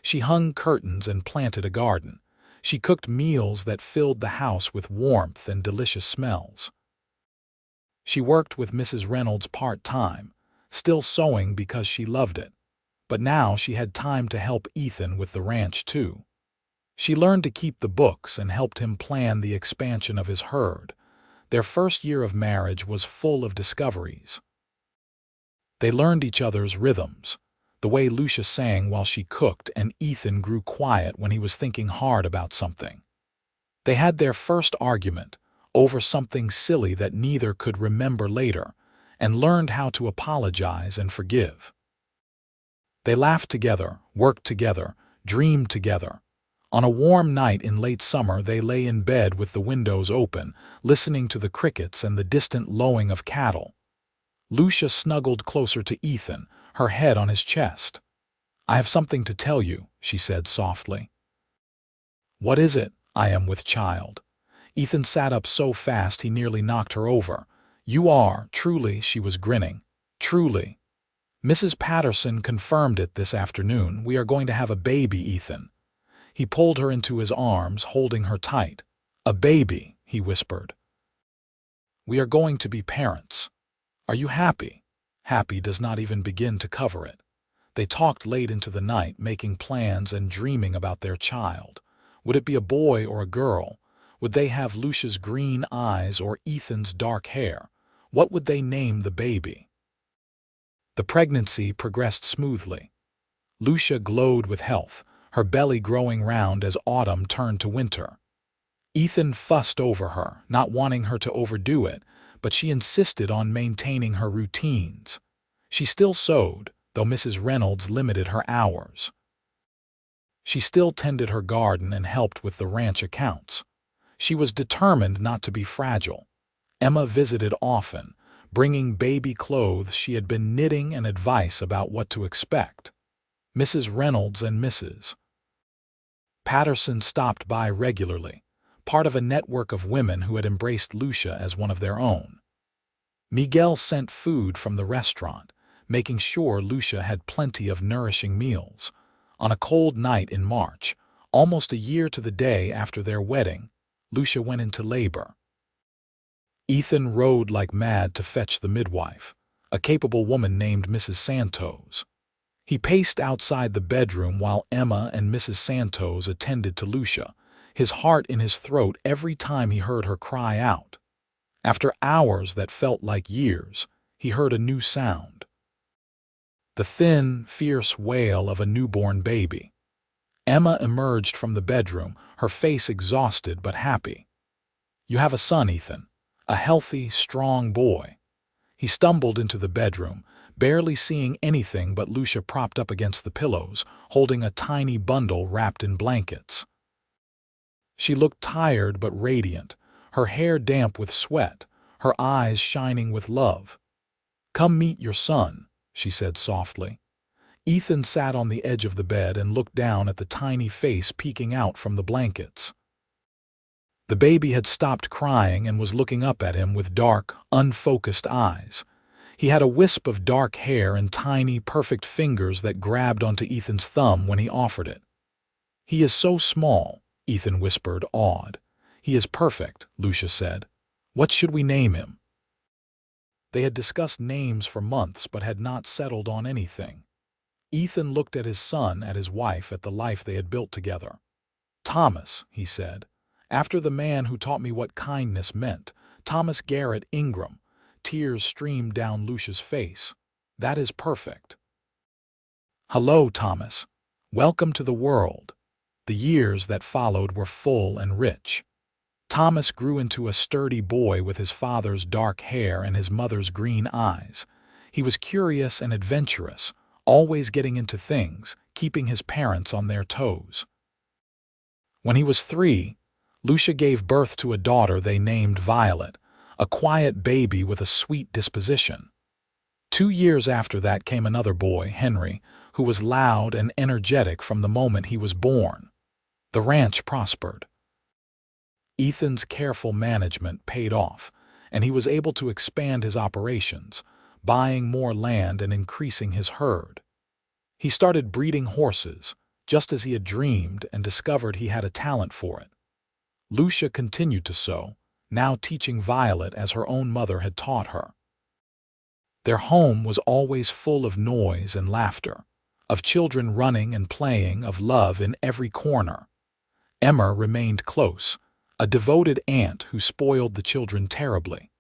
She hung curtains and planted a garden. She cooked meals that filled the house with warmth and delicious smells. She worked with Mrs. Reynolds part-time, still sewing because she loved it. But now she had time to help Ethan with the ranch too. She learned to keep the books and helped him plan the expansion of his herd. Their first year of marriage was full of discoveries. They learned each other's rhythms, the way Lucia sang while she cooked and Ethan grew quiet when he was thinking hard about something. They had their first argument over something silly that neither could remember later, and learned how to apologize and forgive. They laughed together, worked together, dreamed together. On a warm night in late summer, they lay in bed with the windows open, listening to the crickets and the distant lowing of cattle. Lucia snuggled closer to Ethan, her head on his chest. "I have something to tell you," she said softly. "What is it?" "I am with child." Ethan sat up so fast he nearly knocked her over. "You are, truly," she was grinning. "Truly. Mrs. Patterson confirmed it this afternoon. We are going to have a baby, Ethan." He pulled her into his arms, holding her tight. "A baby," he whispered. "We are going to be parents. Are you happy?" Happy does not even begin to cover it. They talked late into the night, making plans and dreaming about their child. Would it be a boy or a girl? Would they have Lucia's green eyes or Ethan's dark hair? What would they name the baby? The pregnancy progressed smoothly. Lucia glowed with health, her belly growing round as autumn turned to winter. Ethan fussed over her, not wanting her to overdo it, but she insisted on maintaining her routines. She still sewed, though Mrs. Reynolds limited her hours. She still tended her garden and helped with the ranch accounts. She was determined not to be fragile. Emma visited often, bringing baby clothes she had been knitting and advice about what to expect. Mrs. Reynolds and Mrs. Patterson stopped by regularly, part of a network of women who had embraced Lucia as one of their own. Miguel sent food from the restaurant, making sure Lucia had plenty of nourishing meals. On a cold night in March, almost a year to the day after their wedding, Lucia went into labor. Ethan rode like mad to fetch the midwife, a capable woman named Mrs. Santos. He paced outside the bedroom while Emma and Mrs. Santos attended to Lucia, his heart in his throat every time he heard her cry out. After hours that felt like years, he heard a new sound. The thin, fierce wail of a newborn baby. Emma emerged from the bedroom, her face exhausted but happy. "You have a son, Ethan. A healthy, strong boy." He stumbled into the bedroom, barely seeing anything but Lucia propped up against the pillows, holding a tiny bundle wrapped in blankets. She looked tired but radiant, her hair damp with sweat, her eyes shining with love. "Come meet your son," she said softly. Ethan sat on the edge of the bed and looked down at the tiny face peeking out from the blankets. The baby had stopped crying and was looking up at him with dark, unfocused eyes. He had a wisp of dark hair and tiny, perfect fingers that grabbed onto Ethan's thumb when he offered it. "He is so small," Ethan whispered, awed. "He is perfect," Lucia said. "What should we name him?" They had discussed names for months but had not settled on anything. Ethan looked at his son, at his wife, at the life they had built together. "Thomas," he said, "after the man who taught me what kindness meant, Thomas Garrett Ingram." Tears streamed down Lucia's face. "That is perfect." "Hello, Thomas. Welcome to the world." The years that followed were full and rich. Thomas grew into a sturdy boy with his father's dark hair and his mother's green eyes. He was curious and adventurous, always getting into things, keeping his parents on their toes. When he was 3, Lucia gave birth to a daughter they named Violet, a quiet baby with a sweet disposition. 2 years after that came another boy, Henry, who was loud and energetic from the moment he was born. The ranch prospered. Ethan's careful management paid off, and he was able to expand his operations, buying more land and increasing his herd. He started breeding horses, just as he had dreamed, and discovered he had a talent for it. Lucia continued to sow, now teaching Violet as her own mother had taught her. Their home was always full of noise and laughter, of children running and playing, of love in every corner. Emma remained close, a devoted aunt who spoiled the children terribly.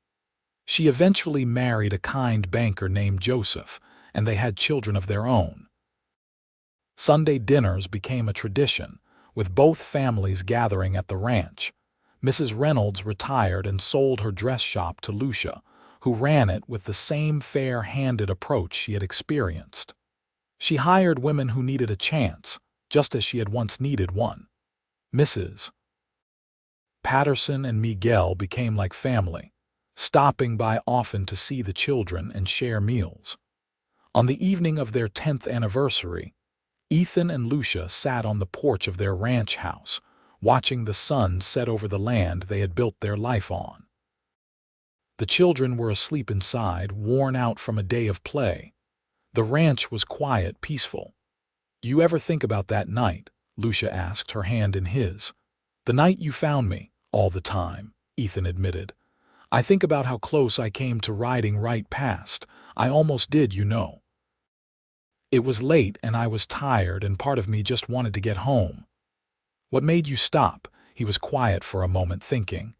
She eventually married a kind banker named Joseph, and they had children of their own. Sunday dinners became a tradition, with both families gathering at the ranch. Mrs. Reynolds retired and sold her dress shop to Lucia, who ran it with the same fair-handed approach she had experienced. She hired women who needed a chance, just as she had once needed one. Mrs. Patterson and Miguel became like family, stopping by often to see the children and share meals. On the evening of their 10th anniversary, Ethan and Lucia sat on the porch of their ranch house, watching the sun set over the land they had built their life on. The children were asleep inside, worn out from a day of play. The ranch was quiet, peaceful. "You ever think about that night?" Lucia asked, her hand in his. "The night you found me, all the time," Ethan admitted. "I think about how close I came to riding right past. I almost did, you know. It was late and I was tired and part of me just wanted to get home." "What made you stop?" He was quiet for a moment, thinking.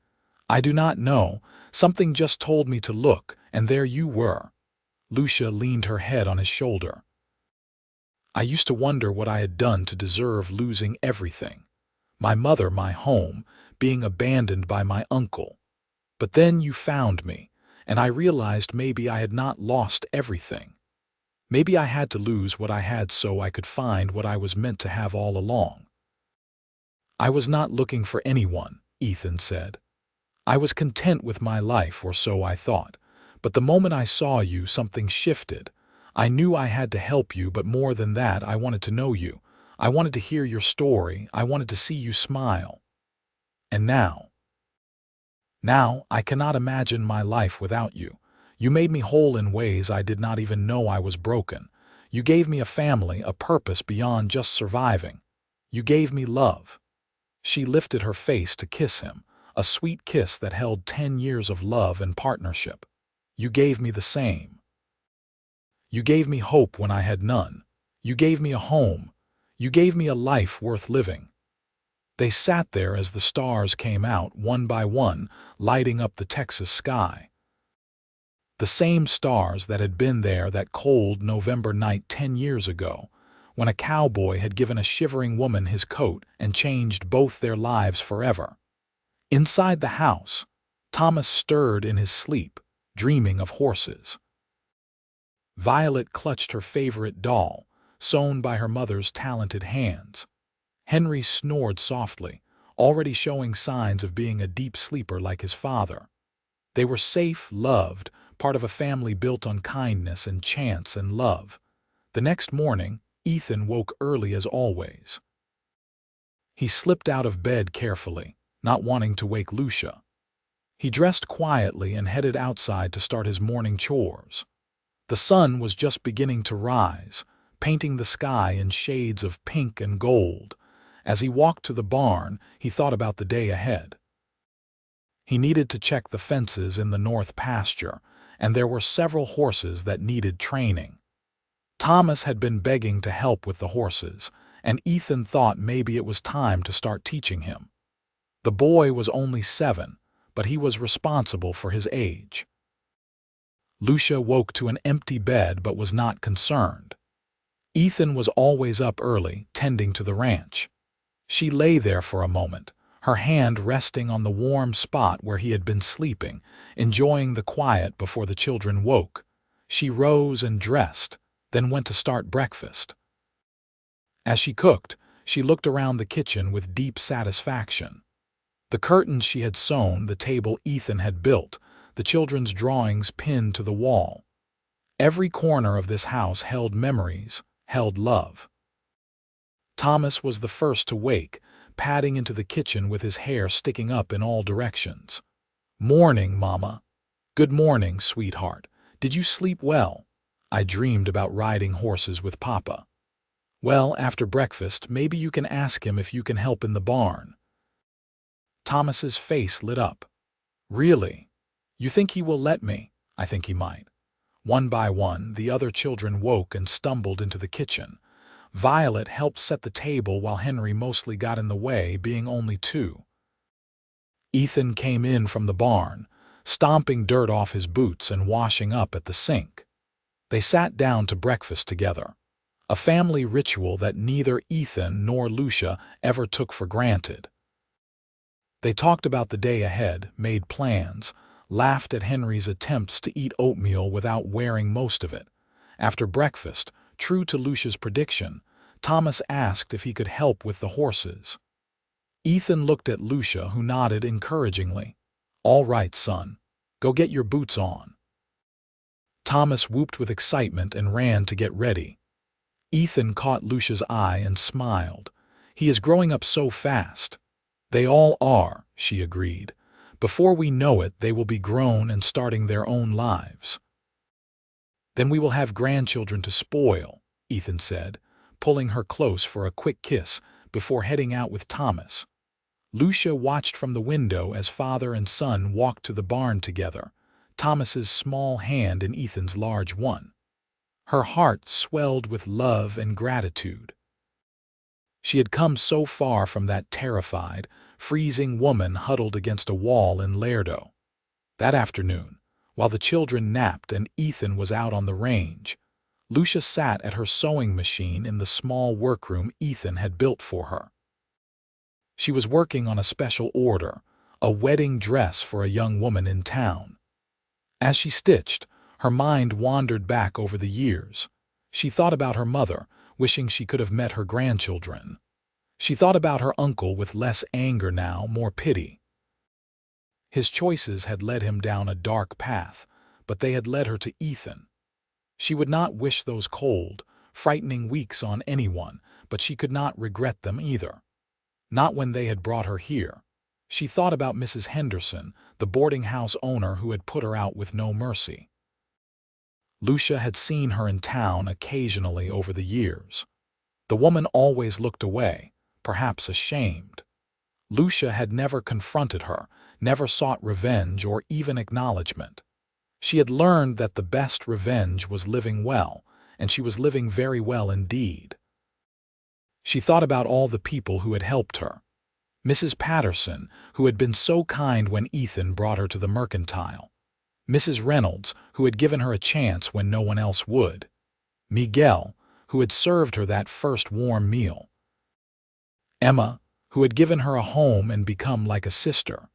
"I do not know. Something just told me to look, and there you were." Lucia leaned her head on his shoulder. "I used to wonder what I had done to deserve losing everything. My mother, my home, being abandoned by my uncle. But then you found me, and I realized maybe I had not lost everything. Maybe I had to lose what I had so I could find what I was meant to have all along." "I was not looking for anyone," Ethan said. "I was content with my life, or so I thought. But the moment I saw you, something shifted. I knew I had to help you, but more than that, I wanted to know you. I wanted to hear your story. I wanted to see you smile. And now I cannot imagine my life without you. You made me whole in ways I did not even know I was broken. You gave me a family, a purpose beyond just surviving. You gave me love." She lifted her face to kiss him, a sweet kiss that held 10 years of love and partnership. "You gave me the same. You gave me hope when I had none. You gave me a home. You gave me a life worth living." They sat there as the stars came out, one by one, lighting up the Texas sky. The same stars that had been there that cold November night 10 years ago, when a cowboy had given a shivering woman his coat and changed both their lives forever. Inside the house, Thomas stirred in his sleep, dreaming of horses. Violet clutched her favorite doll, sewn by her mother's talented hands. Henry snored softly, already showing signs of being a deep sleeper like his father. They were safe, loved, part of a family built on kindness and chance and love. The next morning, Ethan woke early as always. He slipped out of bed carefully, not wanting to wake Lucia. He dressed quietly and headed outside to start his morning chores. The sun was just beginning to rise, painting the sky in shades of pink and gold. As he walked to the barn, he thought about the day ahead. He needed to check the fences in the north pasture, and there were several horses that needed training. Thomas had been begging to help with the horses, and Ethan thought maybe it was time to start teaching him. The boy was only 7, but he was responsible for his age. Lucia woke to an empty bed but was not concerned. Ethan was always up early, tending to the ranch. She lay there for a moment, her hand resting on the warm spot where he had been sleeping, enjoying the quiet before the children woke. She rose and dressed, then went to start breakfast. As she cooked, she looked around the kitchen with deep satisfaction. The curtains she had sewn, the table Ethan had built, the children's drawings pinned to the wall. Every corner of this house held memories, held love. Thomas was the first to wake, padding into the kitchen with his hair sticking up in all directions. "Morning, Mama." "Good morning, sweetheart. Did you sleep well?" "I dreamed about riding horses with Papa." "Well, after breakfast, maybe you can ask him if you can help in the barn." Thomas's face lit up. "Really? You think he will let me?" "I think he might." One by one, the other children woke and stumbled into the kitchen. Violet helped set the table while Henry mostly got in the way, being only 2. Ethan came in from the barn, stomping dirt off his boots and washing up at the sink. They sat down to breakfast together, a family ritual that neither Ethan nor Lucia ever took for granted. They talked about the day ahead, made plans, laughed at Henry's attempts to eat oatmeal without wearing most of it. After breakfast, true to Lucia's prediction, Thomas asked if he could help with the horses. Ethan looked at Lucia, who nodded encouragingly. "All right, son. Go get your boots on." Thomas whooped with excitement and ran to get ready. Ethan caught Lucia's eye and smiled. "He is growing up so fast." "They all are," she agreed. "Before we know it, they will be grown and starting their own lives." "Then we will have grandchildren to spoil," Ethan said, pulling her close for a quick kiss before heading out with Thomas. Lucia watched from the window as father and son walked to the barn together, Thomas's small hand in Ethan's large one. Her heart swelled with love and gratitude. She had come so far from that terrified, freezing woman huddled against a wall in Laredo. That afternoon, while the children napped and Ethan was out on the range, Lucia sat at her sewing machine in the small workroom Ethan had built for her. She was working on a special order, a wedding dress for a young woman in town. As she stitched, her mind wandered back over the years. She thought about her mother, wishing she could have met her grandchildren. She thought about her uncle with less anger now, more pity. His choices had led him down a dark path, but they had led her to Ethan. She would not wish those cold, frightening weeks on anyone, but she could not regret them either. Not when they had brought her here. She thought about Mrs. Henderson, the boarding house owner who had put her out with no mercy. Lucia had seen her in town occasionally over the years. The woman always looked away, perhaps ashamed. Lucia had never confronted her, never sought revenge or even acknowledgement. She had learned that the best revenge was living well, and she was living very well indeed. She thought about all the people who had helped her. Mrs. Patterson, who had been so kind when Ethan brought her to the mercantile. Mrs. Reynolds, who had given her a chance when no one else would. Miguel, who had served her that first warm meal. Emma, who had given her a home and become like a sister.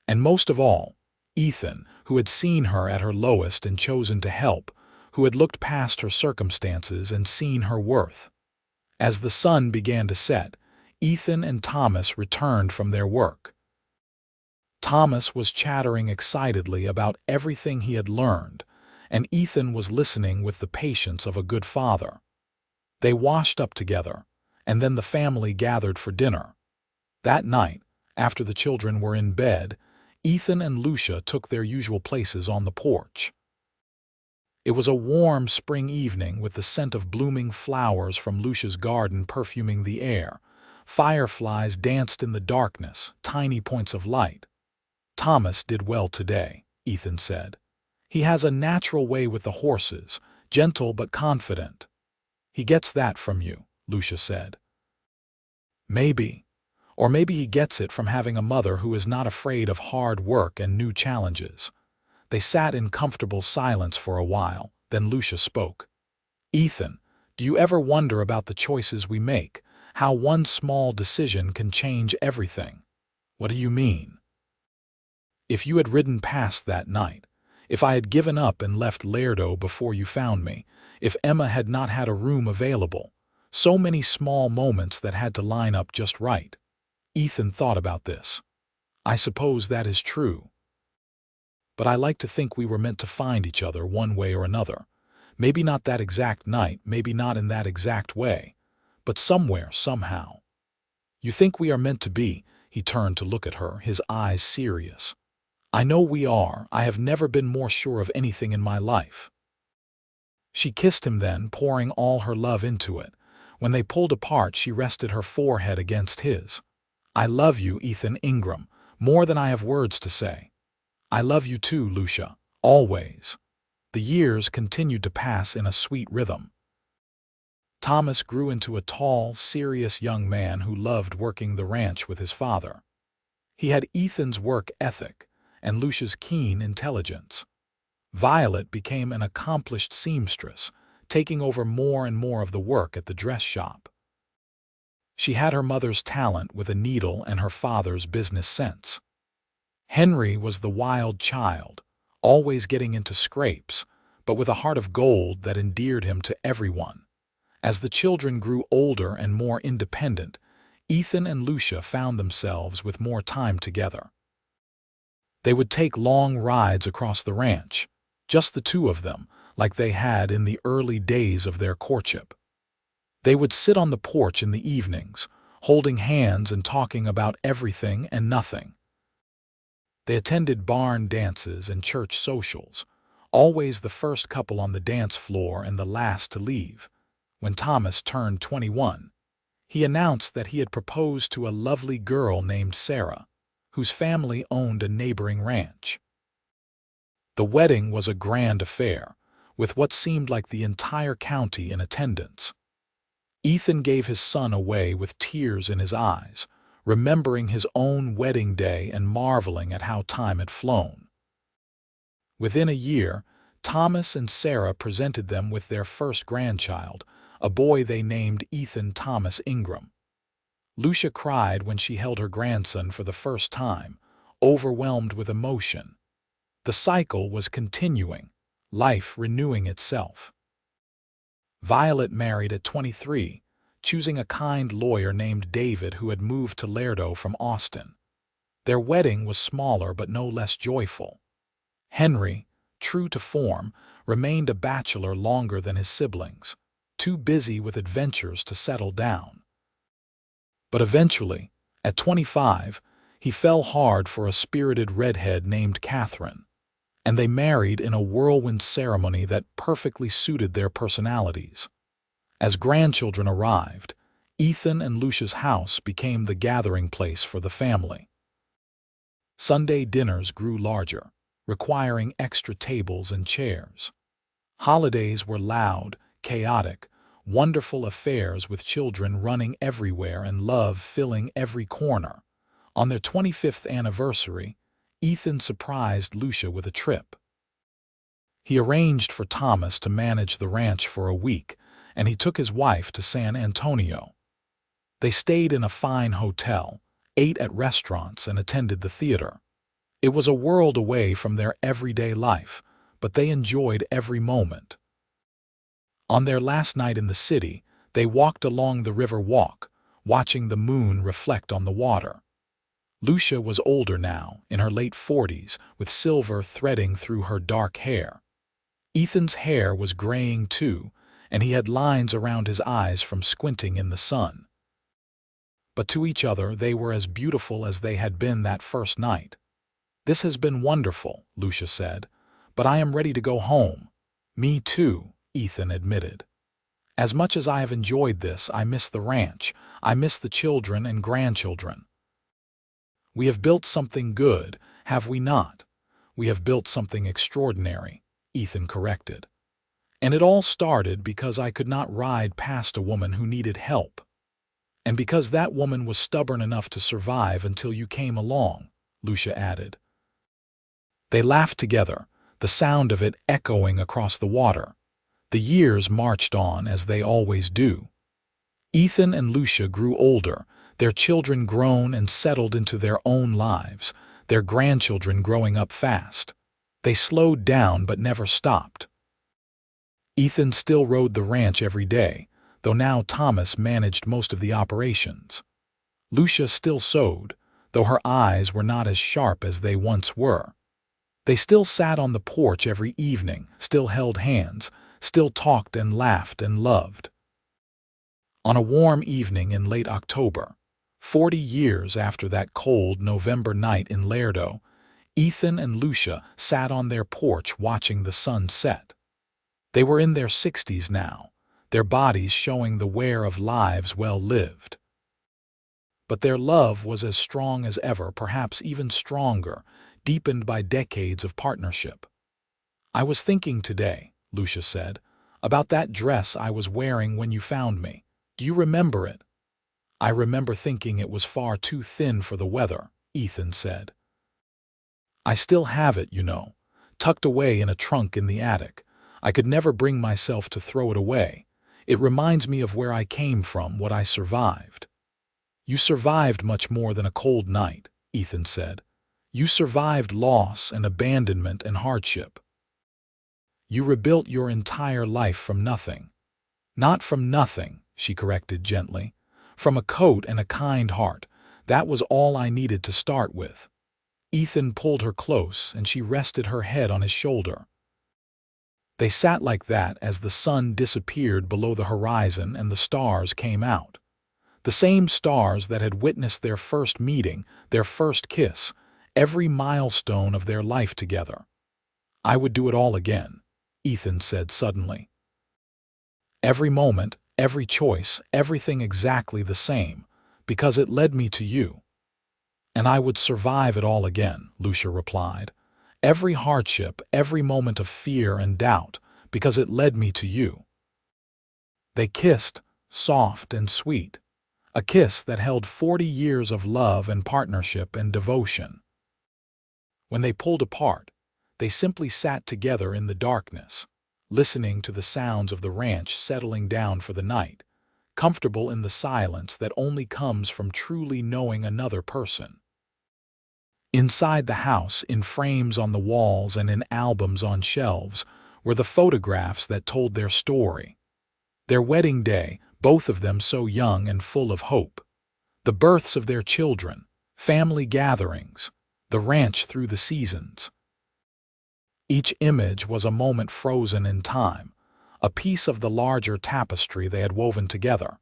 And most of all, Ethan, who had seen her at her lowest and chosen to help, who had looked past her circumstances and seen her worth. As the sun began to set, Ethan and Thomas returned from their work. Thomas was chattering excitedly about everything he had learned, and Ethan was listening with the patience of a good father. They washed up together, and then the family gathered for dinner. That night, after the children were in bed, Ethan and Lucia took their usual places on the porch. It was a warm spring evening with the scent of blooming flowers from Lucia's garden perfuming the air. Fireflies danced in the darkness, tiny points of light. "Thomas did well today," Ethan said. "He has a natural way with the horses, gentle but confident." "He gets that from you," Lucia said. "Maybe. Or maybe he gets it from having a mother who is not afraid of hard work and new challenges." They sat in comfortable silence for a while, then Lucia spoke. "Ethan, do you ever wonder about the choices we make, how one small decision can change everything?" What do you mean? If you had ridden past that night, if I had given up and left Laredo before you found me, if Emma had not had a room available, so many small moments that had to line up just right. Ethan thought about this. I suppose that is true. But I like to think we were meant to find each other one way or another. Maybe not that exact night, maybe not in that exact way, but somewhere, somehow. You think we are meant to be? He turned to look at her, his eyes serious. I know we are. I have never been more sure of anything in my life. She kissed him then, pouring all her love into it. When they pulled apart, she rested her forehead against his. I love you, Ethan Ingram, more than I have words to say. I love you too, Lucia, always. The years continued to pass in a sweet rhythm. Thomas grew into a tall, serious young man who loved working the ranch with his father. He had Ethan's work ethic and Lucia's keen intelligence. Violet became an accomplished seamstress, taking over more and more of the work at the dress shop. She had her mother's talent with a needle and her father's business sense. Henry was the wild child, always getting into scrapes, but with a heart of gold that endeared him to everyone. As the children grew older and more independent, Ethan and Lucia found themselves with more time together. They would take long rides across the ranch, just the two of them, like they had in the early days of their courtship. They would sit on the porch in the evenings, holding hands and talking about everything and nothing. They attended barn dances and church socials, always the first couple on the dance floor and the last to leave. When Thomas turned 21, he announced that he had proposed to a lovely girl named Sarah, whose family owned a neighboring ranch. The wedding was a grand affair, with what seemed like the entire county in attendance. Ethan gave his son away with tears in his eyes, remembering his own wedding day and marveling at how time had flown. Within a year, Thomas and Sarah presented them with their first grandchild, a boy they named Ethan Thomas Ingram. Lucia cried when she held her grandson for the first time, overwhelmed with emotion. The cycle was continuing, life renewing itself. Violet married at 23, choosing a kind lawyer named David who had moved to Laredo from Austin. Their wedding was smaller but no less joyful. Henry, true to form, remained a bachelor longer than his siblings, too busy with adventures to settle down. But eventually, at 25, he fell hard for a spirited redhead named Catherine, and they married in a whirlwind ceremony that perfectly suited their personalities. As grandchildren arrived, Ethan and Lucia's house became the gathering place for the family. Sunday dinners grew larger, requiring extra tables and chairs. Holidays were loud, chaotic, wonderful affairs with children running everywhere and love filling every corner. On their 25th anniversary, Ethan surprised Lucia with a trip. He arranged for Thomas to manage the ranch for a week, and he took his wife to San Antonio. They stayed in a fine hotel, ate at restaurants, and attended the theater. It was a world away from their everyday life, but they enjoyed every moment. On their last night in the city, they walked along the river walk, watching the moon reflect on the water. Lucia was older now, in her late 40s, with silver threading through her dark hair. Ethan's hair was graying too, and he had lines around his eyes from squinting in the sun. But to each other they were as beautiful as they had been that first night. "This has been wonderful," Lucia said, "but I am ready to go home." "Me too," Ethan admitted. "As much as I have enjoyed this, I miss the ranch. I miss the children and grandchildren." "We have built something good, have we not?" "We have built something extraordinary," Ethan corrected. "And it all started because I could not ride past a woman who needed help. And because that woman was stubborn enough to survive until you came along," Lucia added. They laughed together, the sound of it echoing across the water. The years marched on as they always do. Ethan and Lucia grew older, their children grown and settled into their own lives, their grandchildren growing up fast. They slowed down but never stopped. Ethan still rode the ranch every day, though now Thomas managed most of the operations. Lucia still sewed, though her eyes were not as sharp as they once were. They still sat on the porch every evening, still held hands, still talked and laughed and loved. On a warm evening in late October, 40 years after that cold November night in Laredo, Ethan and Lucia sat on their porch watching the sun set. They were in their 60s now, their bodies showing the wear of lives well lived. But their love was as strong as ever, perhaps even stronger, deepened by decades of partnership. "I was thinking today," Lucia said, "about that dress I was wearing when you found me. Do you remember it?" "I remember thinking it was far too thin for the weather," Ethan said. "I still have it, you know, tucked away in a trunk in the attic. I could never bring myself to throw it away. It reminds me of where I came from, what I survived." "You survived much more than a cold night," Ethan said. "You survived loss and abandonment and hardship. You rebuilt your entire life from nothing." "Not from nothing," she corrected gently. "From a coat and a kind heart. That was all I needed to start with." Ethan pulled her close, and she rested her head on his shoulder. They sat like that as the sun disappeared below the horizon and the stars came out. The same stars that had witnessed their first meeting, their first kiss, every milestone of their life together. "I would do it all again," Ethan said suddenly. "Every moment, every choice, everything exactly the same, because it led me to you." "And I would survive it all again," Lucia replied. "Every hardship, every moment of fear and doubt, because it led me to you." They kissed, soft and sweet, a kiss that held 40 years of love and partnership and devotion. When they pulled apart, they simply sat together in the darkness, listening to the sounds of the ranch settling down for the night, comfortable in the silence that only comes from truly knowing another person. Inside the house, in frames on the walls and in albums on shelves, were the photographs that told their story. Their wedding day, both of them so young and full of hope. The births of their children, family gatherings, the ranch through the seasons. Each image was a moment frozen in time, a piece of the larger tapestry they had woven together.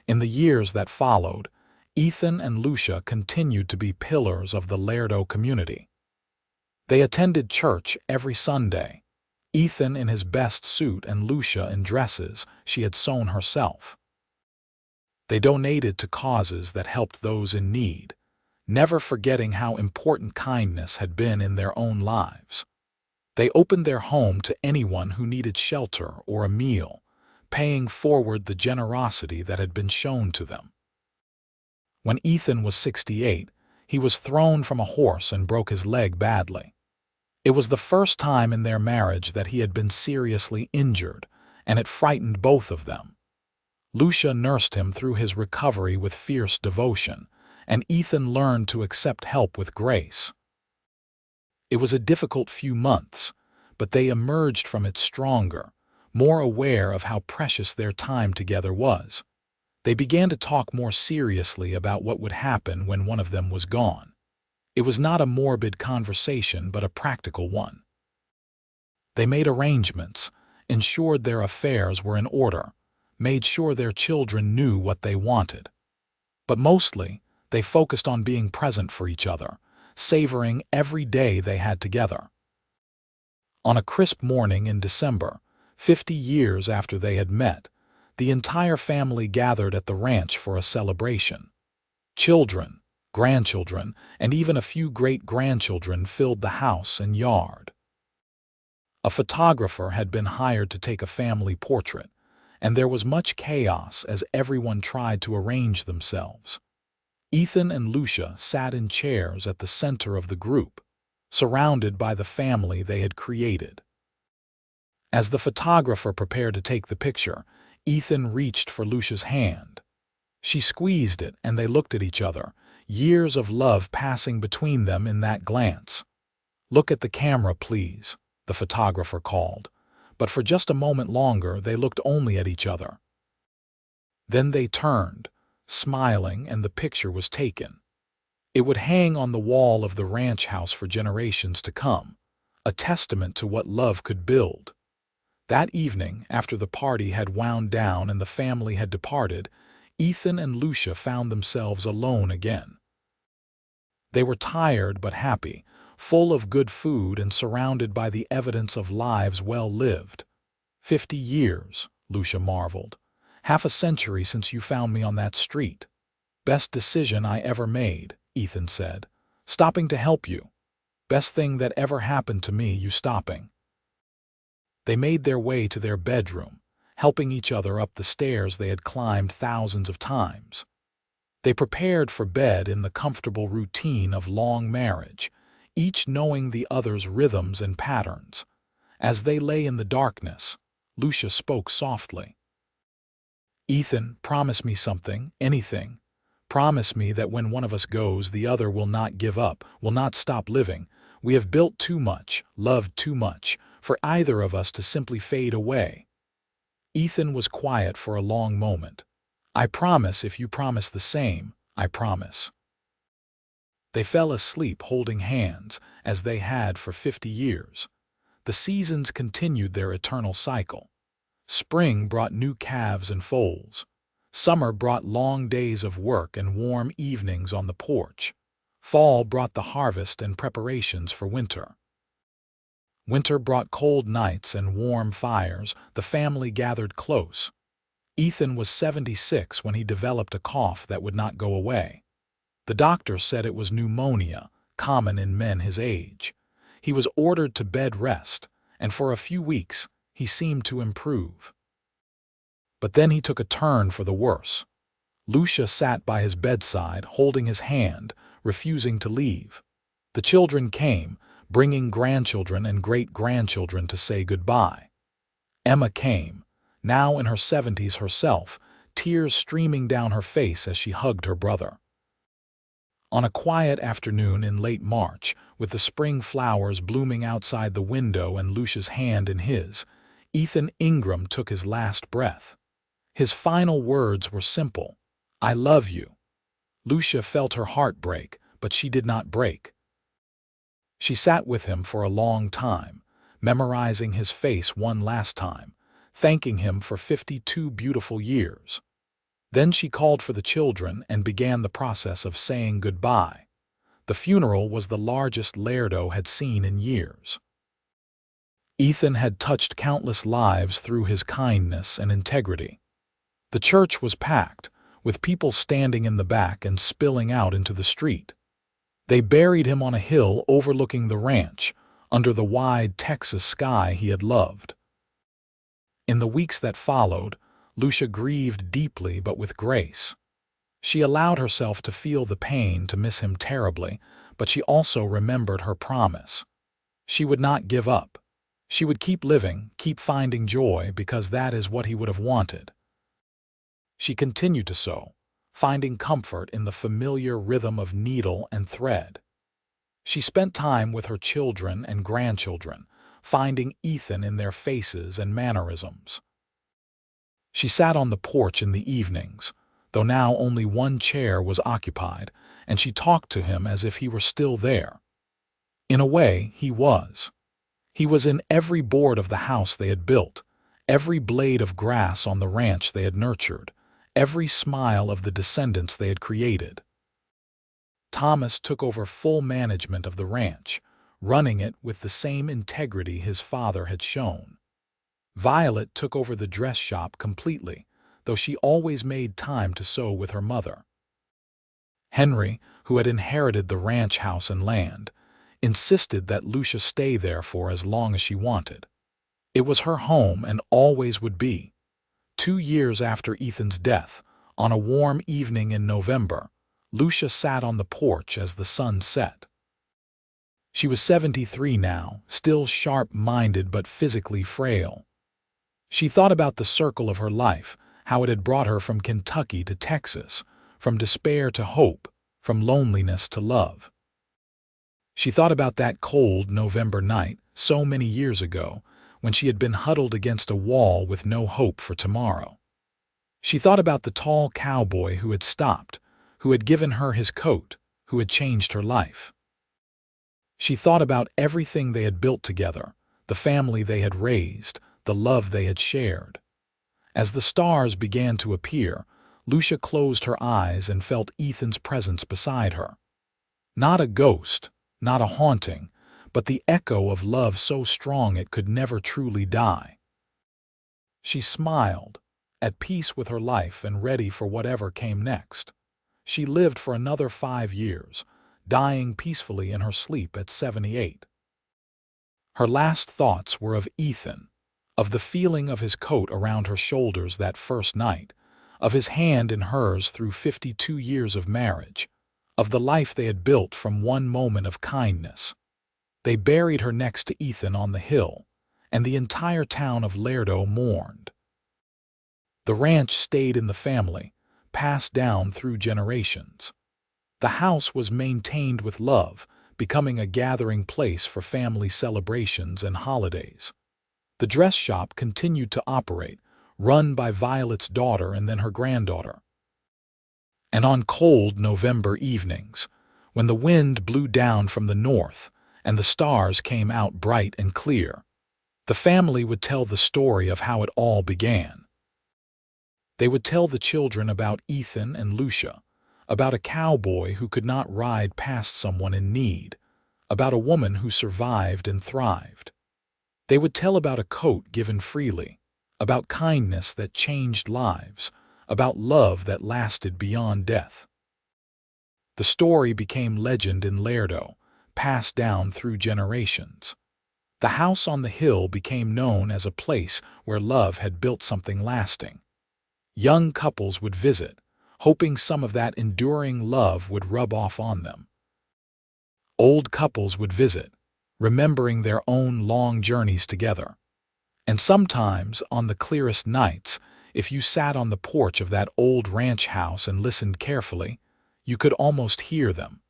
In the years that followed, Ethan and Lucia continued to be pillars of the Laredo community. They attended church every Sunday, Ethan in his best suit and Lucia in dresses she had sewn herself. They donated to causes that helped those in need, never forgetting how important kindness had been in their own lives. They opened their home to anyone who needed shelter or a meal, paying forward the generosity that had been shown to them. When Ethan was 68, he was thrown from a horse and broke his leg badly. It was the first time in their marriage that he had been seriously injured, and it frightened both of them. Lucia nursed him through his recovery with fierce devotion, and Ethan learned to accept help with grace. It was a difficult few months, but they emerged from it stronger, more aware of how precious their time together was. They began to talk more seriously about what would happen when one of them was gone. It was not a morbid conversation, but a practical one. They made arrangements, ensured their affairs were in order, made sure their children knew what they wanted. But mostly, they focused on being present for each other, savoring every day they had together. On a crisp morning in December, 50 years after they had met, the entire family gathered at the ranch for a celebration. Children, grandchildren, and even a few great-grandchildren filled the house and yard. A photographer had been hired to take a family portrait, and there was much chaos as everyone tried to arrange themselves. Ethan and Lucia sat in chairs at the center of the group, surrounded by the family they had created. As the photographer prepared to take the picture, Ethan reached for Lucia's hand. She squeezed it, and they looked at each other, years of love passing between them in that glance. "Look at the camera, please," the photographer called. But for just a moment longer they looked only at each other. Then they turned, smiling, and the picture was taken. It would hang on the wall of the ranch house for generations to come, a testament to what love could build. That evening, after the party had wound down and the family had departed, Ethan and Lucia found themselves alone again. They were tired but happy, full of good food and surrounded by the evidence of lives well lived. 50 years, Lucia marveled. Half a century since you found me on that street. Best decision I ever made, Ethan said. Stopping to help you. Best thing that ever happened to me, you stopping. They made their way to their bedroom, helping each other up the stairs they had climbed thousands of times. They prepared for bed in the comfortable routine of long marriage, each knowing the other's rhythms and patterns. As they lay in the darkness, Lucia spoke softly. "Ethan, promise me something, anything. Promise me that when one of us goes, the other will not give up, will not stop living. We have built too much, loved too much, for either of us to simply fade away." Ethan was quiet for a long moment. "I promise if you promise the same, I promise." They fell asleep holding hands, as they had for 50 years. The seasons continued their eternal cycle. Spring brought new calves and foals. Summer brought long days of work and warm evenings on the porch. Fall brought the harvest and preparations for winter. Winter brought cold nights and warm fires. The family gathered close. Ethan was 76 when he developed a cough that would not go away. The doctor said it was pneumonia, common in men his age. He was ordered to bed rest, and for a few weeks he seemed to improve. But then he took a turn for the worse. Lucia sat by his bedside, holding his hand, refusing to leave. The children came, bringing grandchildren and great-grandchildren to say goodbye. Emma came, now in her 70s herself, tears streaming down her face as she hugged her brother. On a quiet afternoon in late March, with the spring flowers blooming outside the window and Lucia's hand in his, Ethan Ingram took his last breath. His final words were simple, "I love you." Lucia felt her heart break, but she did not break. She sat with him for a long time, memorizing his face one last time, thanking him for 52 beautiful years. Then she called for the children and began the process of saying goodbye. The funeral was the largest Laredo had seen in years. Ethan had touched countless lives through his kindness and integrity. The church was packed, with people standing in the back and spilling out into the street. They buried him on a hill overlooking the ranch, under the wide Texas sky he had loved. In the weeks that followed, Lucia grieved deeply but with grace. She allowed herself to feel the pain, to miss him terribly, but she also remembered her promise. She would not give up. She would keep living, keep finding joy, because that is what he would have wanted. She continued to sew, finding comfort in the familiar rhythm of needle and thread. She spent time with her children and grandchildren, finding Ethan in their faces and mannerisms. She sat on the porch in the evenings, though now only one chair was occupied, and she talked to him as if he were still there. In a way, he was. He was in every board of the house they had built, every blade of grass on the ranch they had nurtured, every smile of the descendants they had created. Thomas took over full management of the ranch, running it with the same integrity his father had shown. Violet took over the dress shop completely, though she always made time to sew with her mother. Henry, who had inherited the ranch house and land, insisted that Lucia stay there for as long as she wanted. It was her home and always would be. 2 years after Ethan's death, on a warm evening in November, Lucia sat on the porch as the sun set. She was 73 now, still sharp-minded but physically frail. She thought about the circle of her life, how it had brought her from Kentucky to Texas, from despair to hope, from loneliness to love. She thought about that cold November night, so many years ago, when she had been huddled against a wall with no hope for tomorrow. She thought about the tall cowboy who had stopped, who had given her his coat, who had changed her life. She thought about everything they had built together, the family they had raised, the love they had shared. As the stars began to appear, Lucia closed her eyes and felt Ethan's presence beside her. Not a ghost, not a haunting, but the echo of love so strong it could never truly die. She smiled, at peace with her life and ready for whatever came next. She lived for another 5 years, dying peacefully in her sleep at 78. Her last thoughts were of Ethan, of the feeling of his coat around her shoulders that first night, of his hand in hers through 52 years of marriage, of the life they had built from one moment of kindness. They buried her next to Ethan on the hill, and the entire town of Laredo mourned. The ranch stayed in the family, passed down through generations. The house was maintained with love, becoming a gathering place for family celebrations and holidays. The dress shop continued to operate, run by Violet's daughter and then her granddaughter. And on cold November evenings, when the wind blew down from the north and the stars came out bright and clear, the family would tell the story of how it all began. They would tell the children about Ethan and Lucia, about a cowboy who could not ride past someone in need, about a woman who survived and thrived. They would tell about a coat given freely, about kindness that changed lives, about love that lasted beyond death. The story became legend in Laredo, passed down through generations. The house on the hill became known as a place where love had built something lasting. Young couples would visit, hoping some of that enduring love would rub off on them. Old couples would visit, remembering their own long journeys together. And sometimes, on the clearest nights, if you sat on the porch of that old ranch house and listened carefully, you could almost hear them.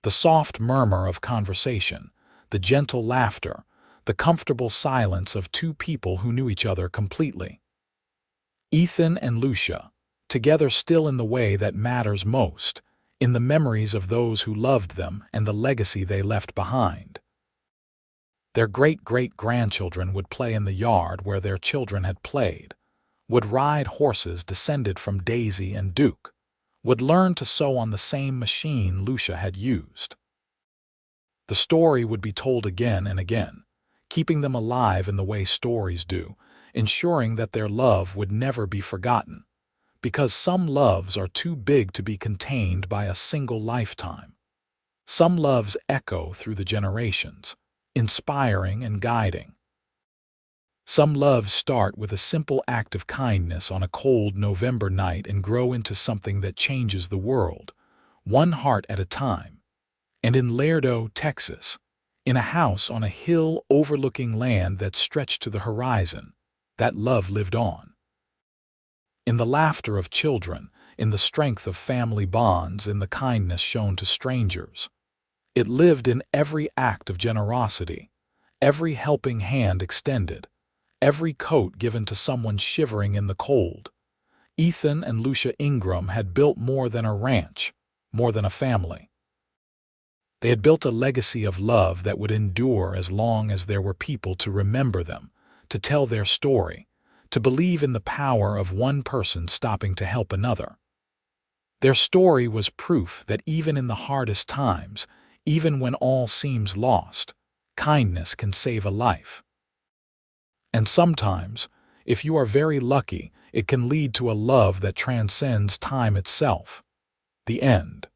The soft murmur of conversation, the gentle laughter, the comfortable silence of two people who knew each other completely. Ethan and Lucia, together still in the way that matters most, in the memories of those who loved them and the legacy they left behind. Their great-great-grandchildren would play in the yard where their children had played, would ride horses descended from Daisy and Duke, would learn to sew on the same machine Lucia had used. The story would be told again and again, keeping them alive in the way stories do, ensuring that their love would never be forgotten, because some loves are too big to be contained by a single lifetime. Some loves echo through the generations, inspiring and guiding. Some loves start with a simple act of kindness on a cold November night and grow into something that changes the world, one heart at a time. And in Laredo, Texas, in a house on a hill overlooking land that stretched to the horizon, that love lived on. In the laughter of children, in the strength of family bonds, in the kindness shown to strangers. It lived in every act of generosity, every helping hand extended, every coat given to someone shivering in the cold. Ethan and Lucia Ingram had built more than a ranch, more than a family. They had built a legacy of love that would endure as long as there were people to remember them, to tell their story, to believe in the power of one person stopping to help another. Their story was proof that even in the hardest times, even when all seems lost, kindness can save a life. And sometimes, if you are very lucky, it can lead to a love that transcends time itself. The end.